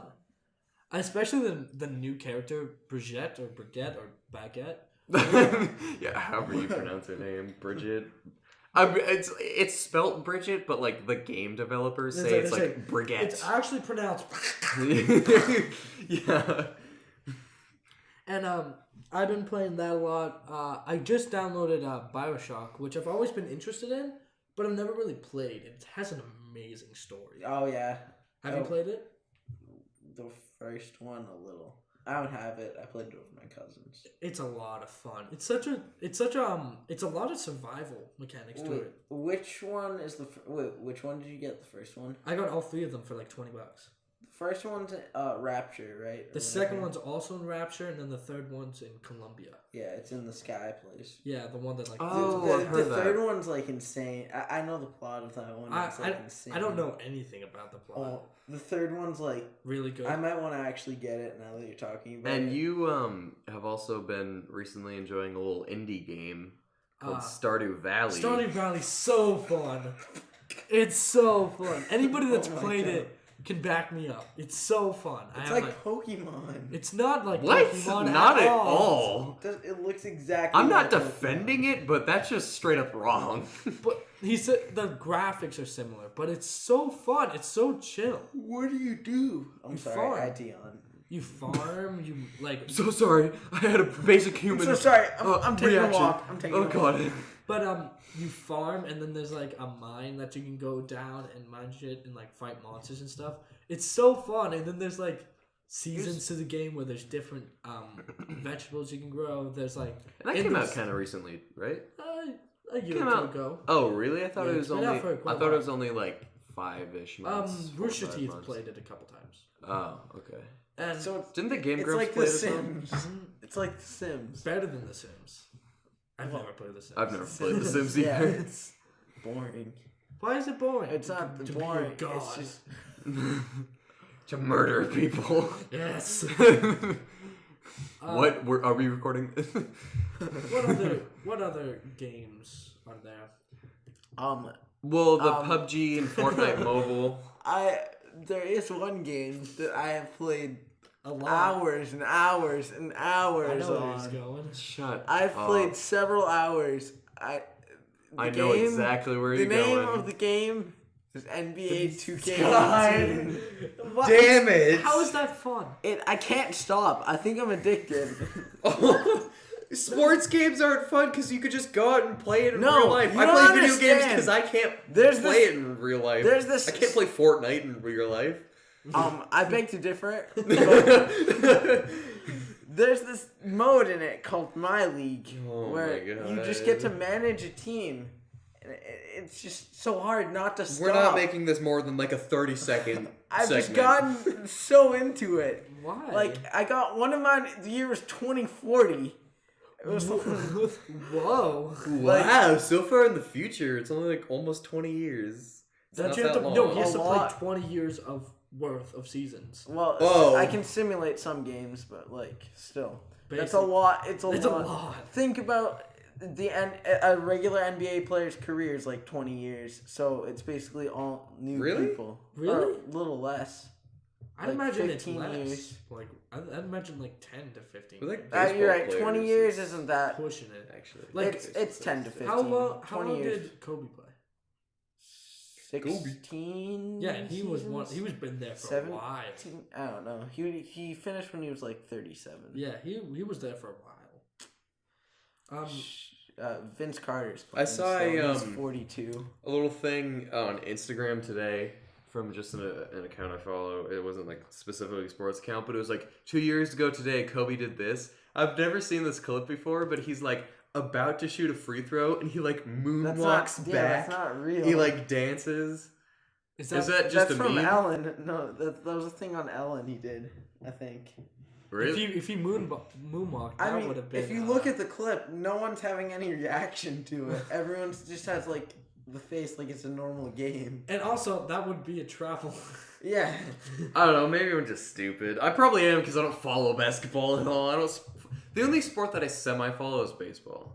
Especially the new character, Brigitte or Baguette. Yeah, however you pronounce her name, Bridget. It's spelt Bridget, but like the game developers say it's like Brigitte. It's actually pronounced. Yeah. And I've been playing that a lot. I just downloaded BioShock, which I've always been interested in, but I've never really played. It has an amazing story. Oh yeah. Have you played it? The first one a little. I don't have it. I played it with my cousins. It's a lot of fun. It's a lot of survival mechanics to it. Which one is which one did you get? The first one? I got all 3 of them for like $20. The first one's Rapture, right? The second one's also in Rapture, and then the third one's in Columbia. Yeah, it's in the sky place. Yeah, the one that like. Oh, I've heard the that. third one's like insane. I know the plot of that one. It's like insane. I don't know anything about the plot. Oh, the third one's like Really good. I might want to actually get it now that you're talking about it. And you have also been recently enjoying a little indie game called Uh, Stardew Valley. Stardew Valley's so fun. It's so fun. Anybody that's Oh my played God. it can back me up. It's so fun. It's like Pokemon. It's not like What? Pokemon Not at all. all. It looks exactly. I'm not like defending it, but that's just straight up wrong. But he said the graphics are similar, but it's so fun. It's so chill. What do you do? I'm You sorry, farm. I Dion. You farm. You like. So sorry, I had a basic human. So sorry, I'm taking reaction. a walk. I'm taking a walk. God. But you farm, and then there's like a mine that you can go down and mine shit and like fight monsters and stuff. It's so fun, and then there's like seasons to the game where there's different vegetables you can grow. There's like And that came out kind of recently, right? a year Came or two out- ago. Oh, really? I thought Yeah, it it's was been only. out for quite I a thought it while. was only like 5-ish months. 4 or Rooster 5 Teeth months. played it a couple times. Oh, okay. And So it's, Didn't the Game it's Grumps like play The this one? Sims. It's like The Sims. better than The Sims. I've never played The Sims. I've never played The Sims Yeah, either. it's boring. Why is it boring? It's not To be a boring. It's god. just To murder people. Yes. What? Are we recording? What other games are there? Well, the Um, PUBG and Fortnite mobile. there is one game that I have played A lot. hours and hours and hours I know where he's on. going. Shut I've up. played several hours. I know exactly where The you're name going. of the game is NBA 2K18. God. What? Damn it! How is that fun? I can't stop. I think I'm addicted. Sports games aren't fun because you could just go out and play it in No, real life. you I don't play video games understand. because I can't There's play this- it in real life. there's this- I can't play Fortnite in real life. I beg to differ. There's this mode in it called My League Oh where my you just get to manage a team. And it's just so hard not to stop. We're not making this more than like a 30-second I've segment. just gotten so into it. Why? Like I got one of mine. The year was 2040. It was Whoa. Wow, so far in the future, it's only like almost 20 years. It's Don't not you have that to, long. no, he has A to lot. play 20 years of worth of seasons. well. Oh. I can simulate some games, but like still, that's a Basic. lot. It's a It's a lot. lot. Think about a regular NBA player's career is like 20 years, so it's basically all new Really? people. Really? Or a little less. I'd Like imagine it's 15 less. years. Like I'd imagine like 10 to 15. But, like, years. You're right. Baseball 20 players years is- isn't that. Pushing it. Actually, Like, It's 10 to 15. How long 20 years. did Kobe play? 16. Yeah, and he was seasons? he was been there for Seven- a while. I don't know. He finished when he was like 37. Yeah, he was there for a while. Vince Carter's. I saw a, he's 42. a little thing on Instagram today from just an account I follow. It wasn't like specifically a sports account, but it was like 2 years ago today, Kobe did this. I've never seen this clip before, but he's like about to shoot a free throw and he like moonwalks back. That's not real. He like dances. Is Is that that just That's a from meme? Ellen. No, that was a thing on Ellen. He did. I think. Really? if he moonwalked, that I mean, would have been. if you look at the clip, no one's having any reaction to it. Everyone's just has like the face like it's a normal game. and also that would be a travel. Yeah. I don't know. Maybe I'm just stupid. I probably am because I don't follow basketball at all. I don't. The only sport that I semi-follow is baseball.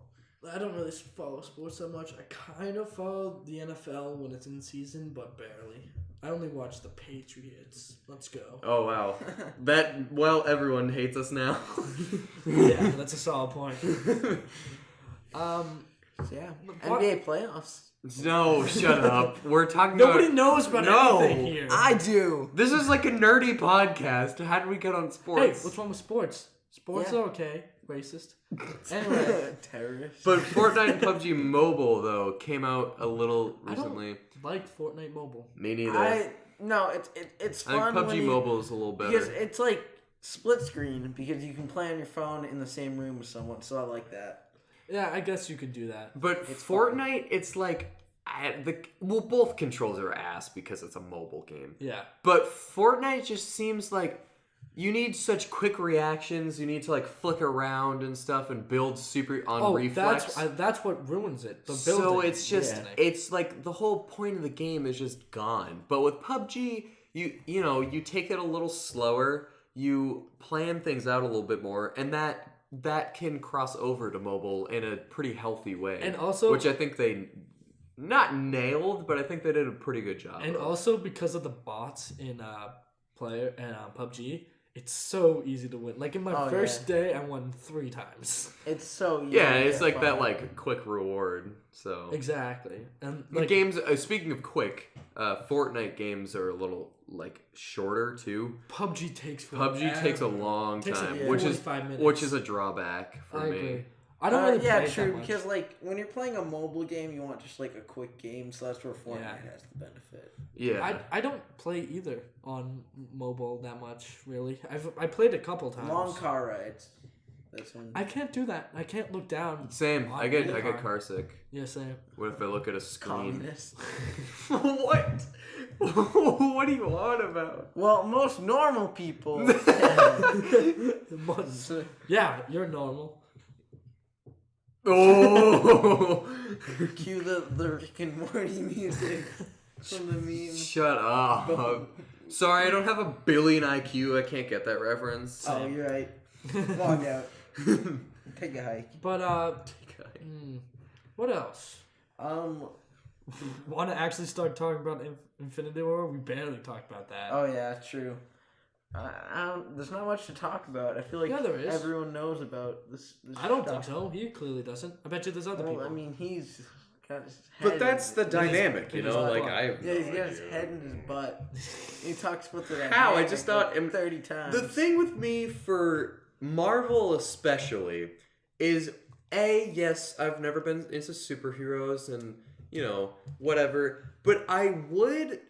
I don't really follow sports so much. I kind of follow the NFL when it's in season, but barely. I only watch the Patriots. Let's go. Oh wow. Everyone hates us now. Yeah, that's a solid point. So yeah. What- NBA playoffs. No, shut up. We're talking Nobody about. knows about No. anything here. I do. This is like a nerdy podcast. How did we get on Hey, sports? what's wrong with sports? Sports Yeah. are okay. Racist. Anyway, Terrorist. But Fortnite and PUBG Mobile though came out a little I don't recently. like Fortnite Mobile. Me neither. No, it's I think fun. PUBG when you, Mobile is a little better. because it's like split screen because you can play on your phone in the same room with someone. So I like that. Yeah, I guess you could do that. But It's Fortnite, it's like both controls are ass because it's a mobile game. Yeah. But Fortnite just seems like you need such quick reactions. You need to like flick around and stuff and build super on reflex. That's what ruins it. The So building it's just mechanic. it's like the whole point of the game is just gone. But with PUBG, you take it a little slower. You plan things out a little bit more, and that can cross over to mobile in a pretty healthy way. And also- which I think they not nailed, but I think they did a pretty good job. And of. also because of the bots in PUBG, it's so easy to win. Like in my first day, I won 3 times. It's so easy yeah, to it's get like fun. that like quick reward. So Exactly. And the like games. Speaking of quick, Fortnite games are a little like shorter too. PUBG takes PUBG takes a forever. long Takes time, like which is 45 minutes. which is a drawback for I me. agree. I don't really yeah, play it true. that much. Because like when you're playing a mobile game, you want just like a quick game, so that's where Fortnite Yeah. has the benefit. Yeah. I don't play either on mobile that much, really. I played a couple times. Long car rides. That's when. I can't do that. I can't look down. Same. on I get the car sick. Yeah, same. What if I look at a screen? Communist. What? What do you want about? Well, most normal people. Yeah, you're normal. Oh! Cue the Rick and Morty music from the meme. Shut up. Sorry, I don't have a billion IQ. I can't get that reference. Oh, you're right. Log out. Take a hike. But what else? Want to actually start talking about Infinity War? We barely talked about that. Oh yeah, true. There's not much to talk about. I feel like Yeah, there is. everyone knows about this I don't stuff. think so. He clearly doesn't. I bet you there's other Well, people. I mean, he's got his head But that's the in his- dynamic, you in his know? Like, butt. I have Yeah, no he's got his idea. head in his butt. He talks about the How? I dynamic just thought like 30 times. The thing with me for Marvel especially is yes, I've never been into superheroes and, you know, whatever, but I would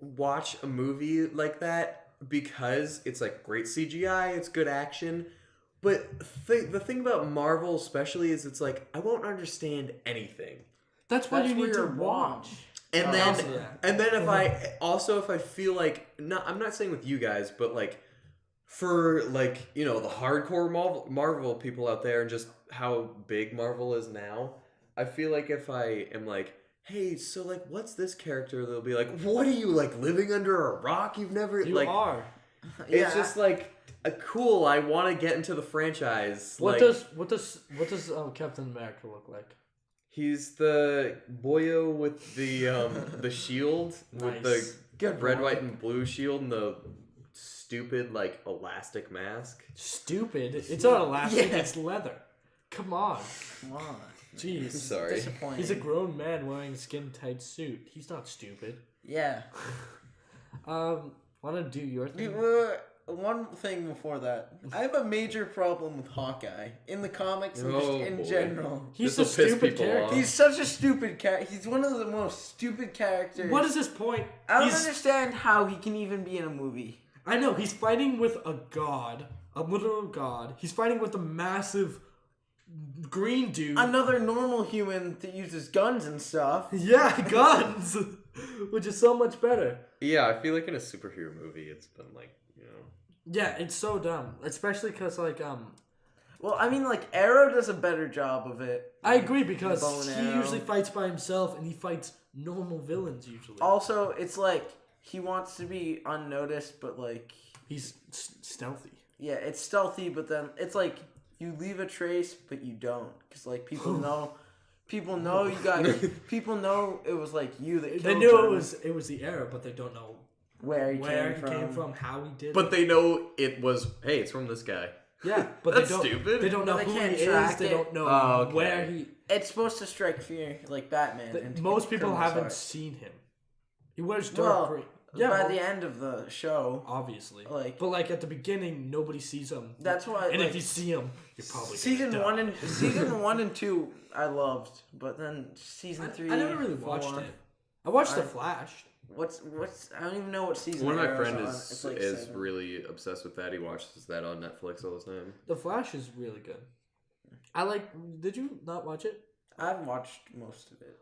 watch a movie like that because it's like great CGI, it's good action. But the thing about Marvel especially is it's like I won't understand anything. That's why That's you need where to you're wrong. watch. And Oh, then, also, yeah. and then if I feel like, I'm not saying with you guys, but like for like, you know, the hardcore Marvel people out there and just how big Marvel is now, I feel like if I am like, hey, so like, what's this character? They'll be like, what are you, like living under a rock? You've never, You like, are. it's Yeah. just like, cool. I want to get into the franchise. What like, does Captain America look like? He's the boyo with the shield with the Nice. Good red, boy. white, and blue shield and the stupid like elastic mask. Stupid. It's not elastic. Yeah. It's leather. Come on. Come on. Jeez. Sorry. Disappointing. He's a grown man wearing a skin tight suit. He's not stupid. Yeah. Want to do your thing? One thing before that. I have a major problem with Hawkeye. In the comics and just Oh, in boy. general. He's a This'll piss stupid people character. off. He's such a stupid character. He's one of the most stupid characters. What is his point? I don't He's- understand how he can even be in a movie. I know, he's fighting with a god. A literal god. He's fighting with a massive green dude. Another normal human that uses guns and stuff. Yeah, guns! Which is so much better. Yeah, I feel like in a superhero movie, it's been like, you know. Yeah, it's so dumb. Especially because, like, Well, I mean, like, Arrow does a better job of it. I agree because Bow and he arrow. usually fights by himself and he fights normal villains usually. Also, it's like, he wants to be unnoticed, but, like, He's stealthy. yeah, it's stealthy, but then it's like, you leave a trace, but you don't. Because, like, people know you got, people know it was, like, you that killed They knew him, it was the era, but they don't know where he where came he came from, how he did it. But they know it was, hey, it's from this guy. Yeah, but That's they don't. stupid. They don't know But they who can't he is. track They it. don't know Oh, okay. where he. It's supposed to strike fear, like Batman. into Most people criminals' haven't hearts. seen him. He wears dark Well, green. by well, the end of the show, obviously. like- but like at the beginning, nobody sees him. that's why. And like, if you see him, you're probably season gonna die. season 1 and 2, I loved, but then season 3. I never really watched 4, it. I watched The I- Flash. What's I don't even know what season. One of my Arrow's friends on. is It's like is 7. really obsessed with that. He watches that on Netflix all the time. The Flash is really good. I like. Did you not watch it? I've watched most of it.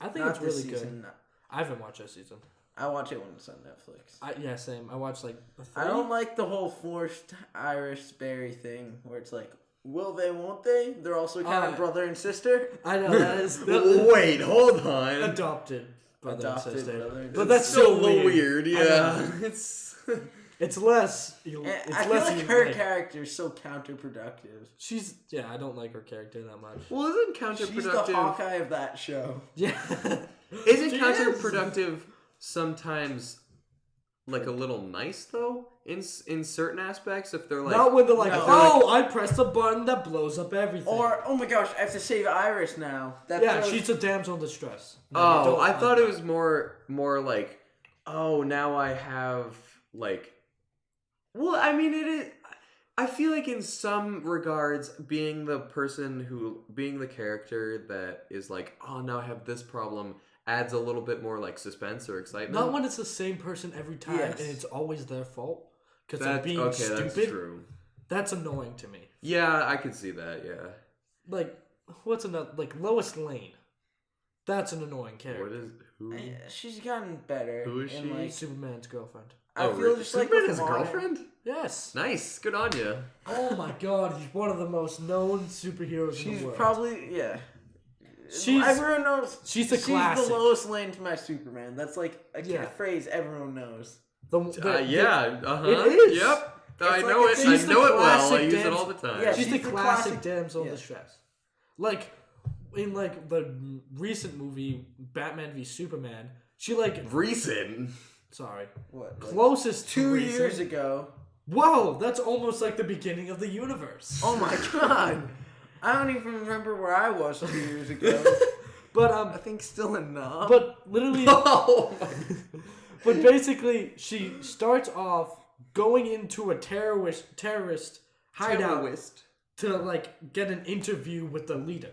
I think Not it's this really good. season. I haven't watched that season. I watch it when it's on Netflix. Yeah, same. I watched like. I don't like the whole forced Irish Berry thing where it's like, will they, won't they? They're also kind of brother and sister. I know that is Wait, hold on. adopted brother Adopted and sister. brother and But sister. that's still a little weird. weird. Yeah, it's. It's less. And It's I feel less. like her character is so counterproductive. She's I don't like her character that much. Well, isn't She's the counterproductive? Hawkeye of that show. Yeah. Isn't She is. counterproductive sometimes like a little nice though? in certain aspects, if they're like Not when they're like, No. oh, I pressed a button that blows up everything. Or oh my gosh, I have to save Iris now. yeah, she's a damsel in distress. No, oh, don't I like thought it that. was more like, oh, now I have like, well, I mean it is. I feel like in some regards, being the character that is like, oh, now I have this problem, adds a little bit more like suspense or excitement. Not when it's the same person every time Yes. and it's always their fault. Because they're That's being okay. stupid. That's true. That's annoying to me. Yeah, I could see that. Yeah. Like, what's another? Like, Lois Lane. That's an annoying character. What is who? She's gotten better. Who is in, she? Like, Superman's girlfriend. I feel just like Superman with has a modern- girlfriend. Yes. Nice, good on you. Oh my god, he's one of the most known superheroes in She's the world. probably She's- everyone knows. she's the classic. She's the Lois Lane to my Superman. That's like a Yeah. phrase everyone knows. Yeah. Uh huh. It is. Yep. I It's know like it. a- I she's the know it well. I classic use it dance- all the time. Yeah, She's the she's the classic classic- damsel in yeah. distress. Like, in like the recent movie Batman v Superman, she like Recent. sorry, What? Like, closest to 2 recent. years ago. Whoa, that's almost like the beginning of the universe. Oh my god. I don't even remember where I was 2 years ago. But I think still in Nam. but literally, Oh. but basically, she starts off going into a terrorist hideout Terrorist. to like get an interview with the leader.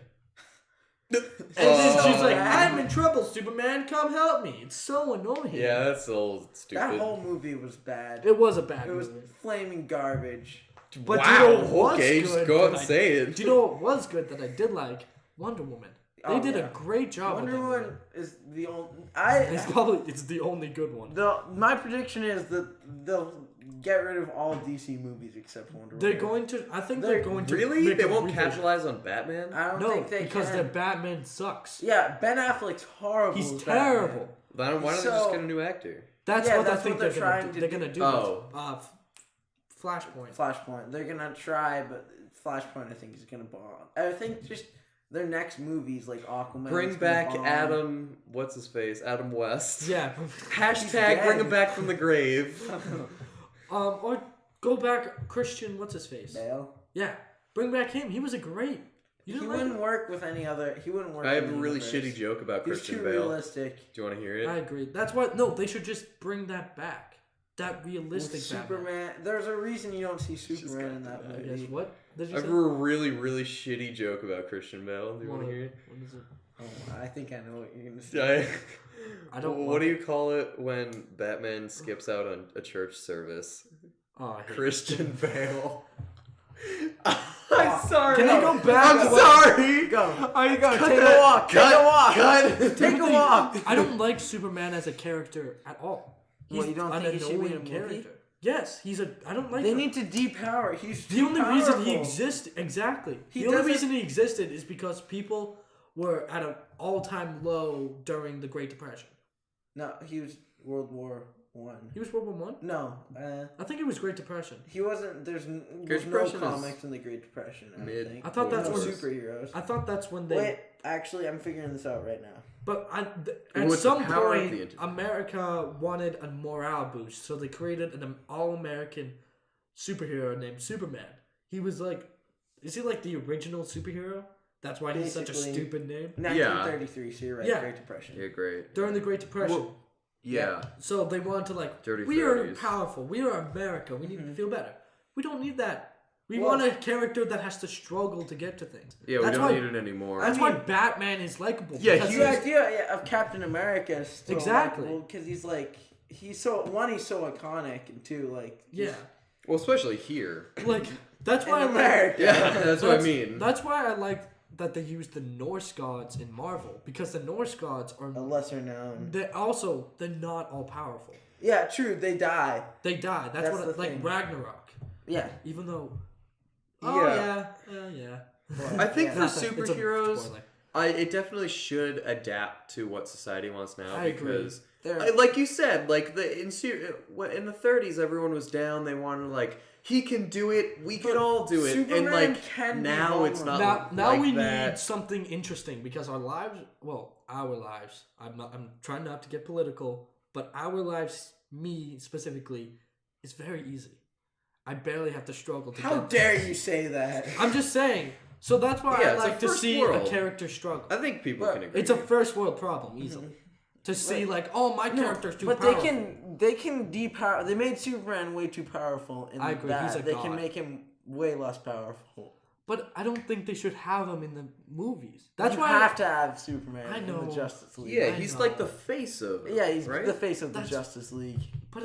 And And then so she's like, bad. "I'm in trouble, Superman. Come help me." It's so annoying. Yeah, that's a little stupid. that whole movie was bad. It was a bad It was movie. flaming garbage. But wow. do you know what's Okay, good just go out that and I- say it. Do you know what was good that I did like? Wonder Woman. They Oh, did yeah. a great job Wonder with that Woman movie. is the only. It's the only good one. My prediction is that they'll get rid of all DC movies except Wonder Woman. They're going to. I think they're They're- going to. Really? make They a won't revision. capitalize on Batman? I don't No, think they because can. their Batman sucks. Yeah, Ben Affleck's horrible. He's as Batman. terrible. Why don't they just So- get a new actor? That's Yeah, what that's I think what they're they're gonna trying do. to They're do. gonna do. Oh. With, Flashpoint. Flashpoint. They're gonna try, but Flashpoint I think is gonna bomb. I think just their next movies like Aquaman. Bring is gonna back bomb. Adam. What's his face? Adam West. Yeah. Hashtag dead. bring him back from the grave. Or go back Christian. What's his face? Bale. Yeah. Bring back him. He was a great. You He didn't like wouldn't him? work with any other. He wouldn't work. I have in a the really universe. shitty joke about He's Christian too Bale. realistic. Do you want to hear it? I agree. That's why. No, they should just bring that back. That With realistic Batman. Superman, there's a reason you don't see Superman in that I movie. guess what did I you have say? a really, really shitty joke about Christian Bale. Do you want What- to hear it? what is it? Oh, I think I know what you're gonna say. I don't. What want do you it. call it when Batman skips out on a church service? Oh, I hate Christian Bale. I'm sorry. Can I go back I'm to what- sorry. Go. I Go. cut Take that. a walk. Take Cut, a walk. Cut. Take a walk. I don't like Superman as a character at all. He's Well, you don't an think he should be in a annoying movie? character. Yes, he's a. I don't like. They him. need to depower. He's The too only reason he powerful. exists exactly. He The only doesn't- reason he existed is because people were at an all-time low during the Great Depression. No, he was World War One. He was World War One. No, I think it was Great Depression. he wasn't. There's no Depression is comics in the Great Depression. I don't mid- think. I thought There's that's no what- superheroes. I thought that's when they. Wait, actually, I'm figuring this out right now. But at What's the some power of point, the internet? America wanted a morale boost, so they created an all-American superhero named Superman. He was like, is he like the original superhero? That's why he's such a Basically- stupid name. 1933. So you're right. Yeah. Great Depression. Yeah, great. During the Great Depression. Well, yeah. So they wanted to like, Dirty we are 30s. powerful. We are America. We need to feel better. We don't need that. We Well- want a character that has to struggle to get to things. Yeah, we That's don't why, need it anymore. That's why Batman is likable. Yeah, because he The was- idea of Captain America is still Exactly. because he's like he's so iconic and two like yeah, well, especially here. like that's in why I like. America. Yeah, that's what I mean. That's why I like that they use the Norse gods in Marvel because the Norse gods are a lesser known. they're not all powerful. Yeah, true. They die. They die. That's, That's what the like thing. Ragnarok. Yeah. Even though, Yeah. yeah. I think Yeah. for Not that- it's a superheroes, spoiler. it definitely should adapt to what society wants now. I agree. Because, They're- like you said, like in the 30s, everyone was down. They wanted like he can do it. We can But all do it. Superman And like can be now, it's not Now like we that. need something interesting because our lives, our lives. I'm trying not to get political, but our lives, me specifically, is very easy. I barely have to struggle to How get dare you say that? I'm just saying. So that's why Yeah, I it's a like to first see world. a character struggle. I think people But can agree. It's a first world problem easily. To see like, oh, my character's too but powerful. they can depower. They made Superman way too powerful. In I agree, That. he's a they god. can make him way less powerful. But I don't think they should have him in the movies. That's you why have to have Superman I in know. the Justice League. yeah, I he's know. like the face of it, Yeah, he's right? the face of the That's- Justice League. But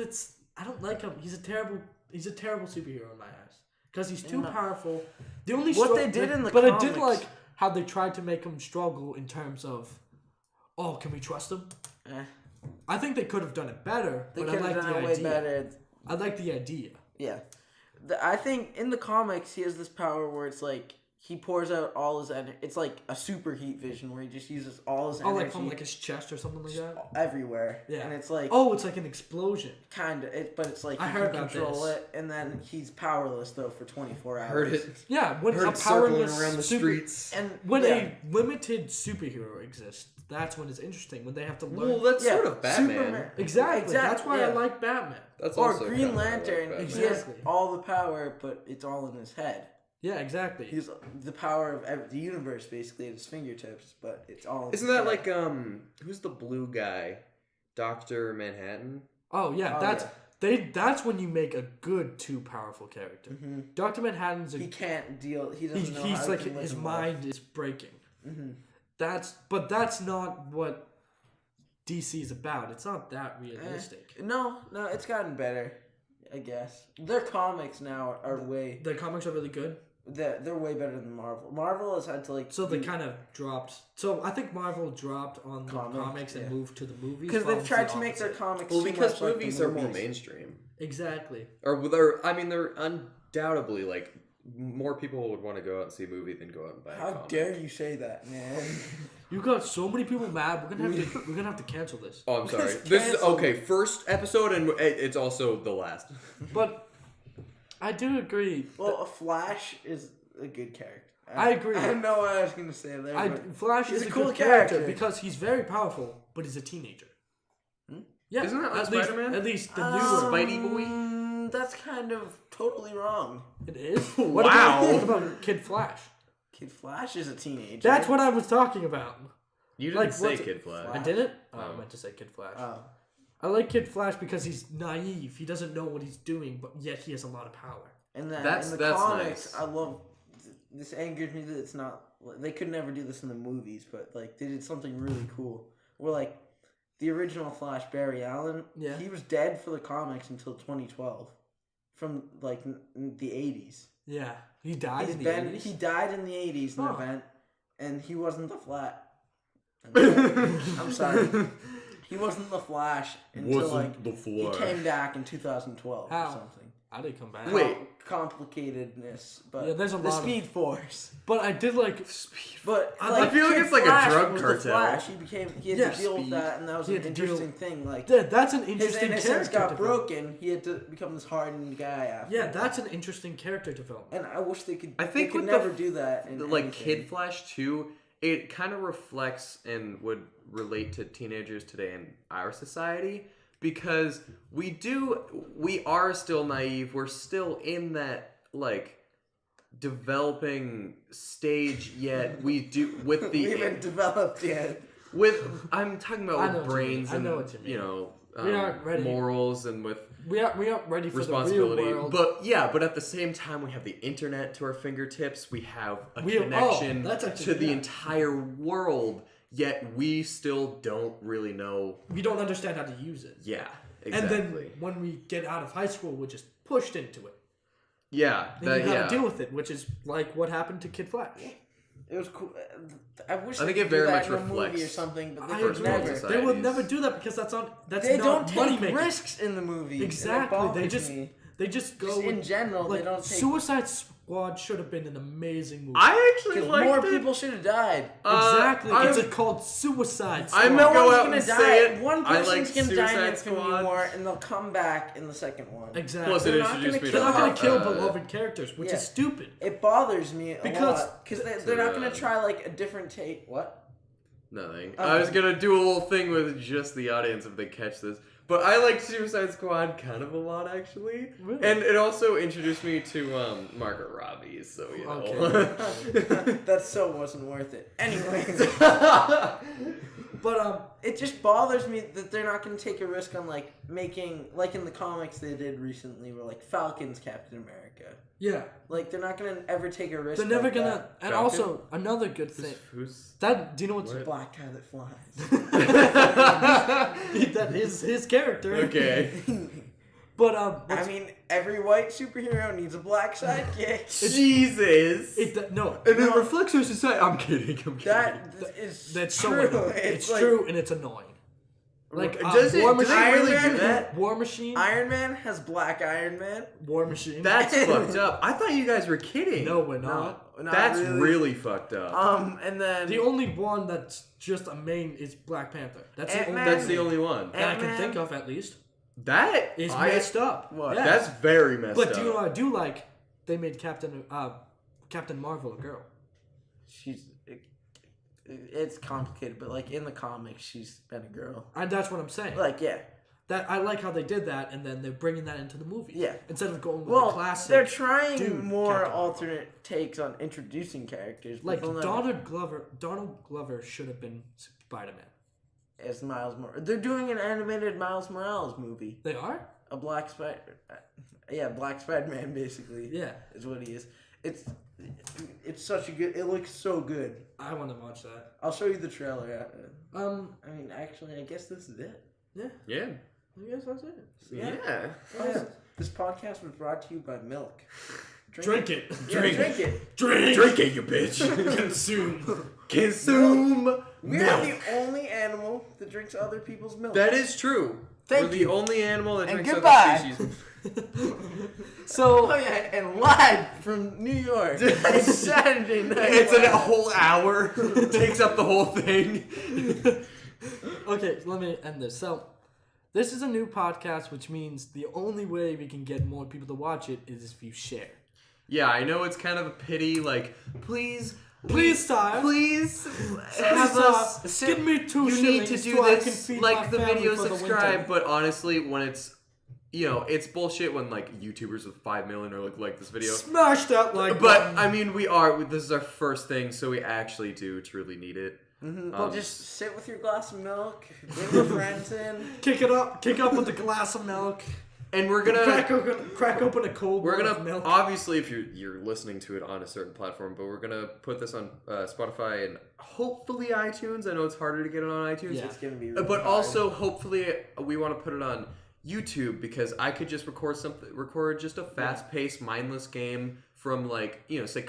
I don't like him. He's a terrible superhero in my eyes because he's too No. powerful. The only What they did in the but I did comics- like how they tried to make him struggle in terms of, oh, can we trust him? Eh, I think they could have done it better. they but I could have like done the it way idea. better. I like the idea. Yeah, I think in the comics he has this power where it's like he pours out all his energy. It's like a superheat vision where he just uses all his Oh, energy like from like his chest or something like that. everywhere. Yeah. And it's like Oh, it's like an explosion. kind of but it's like I he heard can about control this. it, and then he's powerless though for 24 hours. Heard it. Yeah, when Heard a it circling powerless around the super- streets. And When yeah. a limited superhero exists, that's when it's interesting. When they have to learn. Well, that's Yeah, sort of Batman. Superman. Exactly. That's why I yeah. like Batman. That's Or also Green kinda why I like Lantern. Batman. He has Exactly. all the power, but it's all in his head. Yeah, exactly. He's the power of the universe basically at his fingertips, but it's all. In Isn't his that head. like who's the blue guy? Dr. Manhattan? Oh yeah, Oh, that's yeah. that's when you make a good too powerful character. Mhm. Doctor Manhattan's a He can't deal. He doesn't know he's how like to live his in mind is breaking. Mm-hmm. That's not what DC is about. It's not that realistic. No, it's gotten better. I guess their comics now are way. The comics are really good. They're way better than Marvel. Marvel has had to like. So they kind of dropped. So I think Marvel dropped on the Comics, comics and yeah. moved to the movies because while they've it's tried the to make their opposite. comics. Well, too because much like the movies are more movies. mainstream. Exactly. Or they're undoubtedly like more people would want to go out and see a movie than go out and buy a How comic. dare you say that, man? You got so many people mad. We're gonna have to cancel this. Oh, I'm sorry. Just This is cancel. okay. First episode, and it's also the last. But I do agree. Well, a Flash is a good character. I agree. I don't know what I was gonna say there. I but Flash he's is a a cool good character character. because he's very powerful, but he's a teenager. Yeah, Isn't that like at least, Spider-Man? At least the Um, newer. Spidey boy? That's kind of totally wrong. It is. Wow. What about Kid Flash? Kid Flash is a teenager. That's what I was talking about. You didn't Like, say what's- Kid Flash. I didn't. Oh, Oh. I meant to say Kid Flash. Oh. I like Kid Flash because he's naive. He doesn't know what he's doing, but yet he has a lot of power. And then That's- in the that's comics, nice. I love. This angers me that it's not. They could never do this in the movies, but like they did something really cool. Where like the original Flash, Barry Allen, Yeah. he was dead for the comics until 2012, from like the 80s. Yeah, he died He's in the been 80s. he died in the 80s in an Huh. event, and he wasn't the Flash. I'm sorry. He wasn't the Flash until like the he came back in 2012 How? or something. How did he come back? Wait. Complicatedness, but Yeah, there's a the lot of- Speed Force. But I did like. But I feel like Kid it's like a Flash drug was the cartel. Flash. He had Yeah, to deal with Speed. that, and that was He an had to deal- interesting thing. Like That's an his interesting innocence character got development. broken. He had to become this hardened guy after. Yeah, that's an interesting character development. And I wish they could. I think they could with the never do that. In like anything. Kid Flash 2, it kind of reflects and would relate to teenagers today in our society because we are still naive. We're still in that like developing stage yet we do with we the haven't developed yet. with I'm talking about I know with what you mean. brains I and know what you mean. you know We aren't ready. morals and with We aren't ready for the real responsibility. world. But at the same time, we have the internet to our fingertips. We have a We have- connection that's actually- to the yeah. entire world. Yet we still don't really know. we don't understand how to use it. Yeah, And exactly. then when we get out of high school, we're just pushed into it. yeah, And that, you gotta yeah. deal with it, which is like what happened to Kid Flash. It was cool. I wish. I they think it could do very that much in a movie or reflects something, but they I could First agree. world never. society. They will societies. never do that because that's They don't not money take making. risks in the movie. Exactly. And it They bothers just me. they just go Just in with- general, like they don't take. Suicide Squad should have been an amazing movie. I actually Because liked more it. people should have died. Exactly. I'm- It's called Suicide Squad. I'm no go one's out gonna and die. say it. One I person's like gonna die in Suicide Infinity Squad. War, and they'll come back in the second one. Exactly. Plus, it They're not introduced gonna me kill- They're not How- gonna kill uh, beloved characters, which yeah. is stupid. It bothers me a Because- lot because they're not gonna try like a different take. What? Nothing. Oh. I was gonna do a little thing with just the audience if they catch this. But I liked Suicide Squad kind of a lot, actually. Really? And it also introduced me to Margaret Robbie, so, you know. Okay. That so wasn't worth it. Anyways, But it just bothers me that they're not going to take a risk on like making like in the comics they did recently, where like Falcon's Captain America. yeah, Like they're not going to ever take a risk. they're never like gonna. that. And Falcon? also another good thing. Who's... That do you know what's What? Black guy that flies. that is his character? Okay. But I mean, every white superhero needs a black sidekick. Jesus! no, And it reflects our society. I'm kidding. That is that's true. so annoying. It's like, true and it's annoying. Like Does it- War do they Machine, really Iron do Man? that? War Machine, Iron Man has black Iron Man. War Machine. That's fucked up. I thought you guys were kidding. no, we're not. No, not That's really. really fucked up. And then The only one that's just a main is Black Panther. That's the only Ant-Man. That's the only one. that I can Ant-Man. think of at least. That Is I- messed up. What? Yeah. That's very messed But up. do you know what I do like? They made Captain Marvel a girl. it's complicated, but like in the comics, she's been a girl. And that's what I'm saying. Like yeah, That I like how they did that, and then they're bringing that into the movie. Yeah. Instead of going with well, the classic. they're trying dude, more Captain Marvel. alternate takes on introducing characters. But Like they'll never- Donald Glover should have been Spider-Man. as Miles Morales. They're doing an animated Miles Morales movie. They are? A Black Spider. Yeah, Black Spider-Man basically. Yeah. is what he is. It's such a good. It looks so good. I want to watch that. I'll show you the trailer. Um. I mean, actually, I guess this is it. Yeah. Yeah. I guess that's it. Yeah. Oh, yeah. This podcast was brought to you by milk. Drink it. Yeah, drink it. Drink it, you bitch. Consume. Consume. We're milk. the only animal that drinks other people's milk. That is true. Thank We're the you. only animal that And drinks goodbye. other species. So. Oh yeah, and live from New York. It's Saturday night. It's a whole hour. Takes up the whole thing. Okay, let me end this. So, this is a new podcast, which means the only way we can get more people to watch it is if you share. Yeah, I know it's kind of a pity. Like, please, Sire. please, Have have us. Give me 2 You shillings need to do so I can this. feed my Like the family video, for the subscribe. winter. But honestly, when it's, it's bullshit when like YouTubers with 5 million are like this video. Smash that like But button. I mean, this is our first thing, so we actually do truly need it. Well, just sit with your glass of milk, bring your friends in. Kick up with a glass of milk. And we're gonna Crack open a cold We're one gonna of milk. obviously, if you're listening to it on a certain platform, but we're gonna put this on Spotify and hopefully iTunes. I know it's harder to get it on iTunes, Yeah. It's gonna be. but really also hopefully we want to put it on YouTube because I could just record just a fast-paced, mindless game from say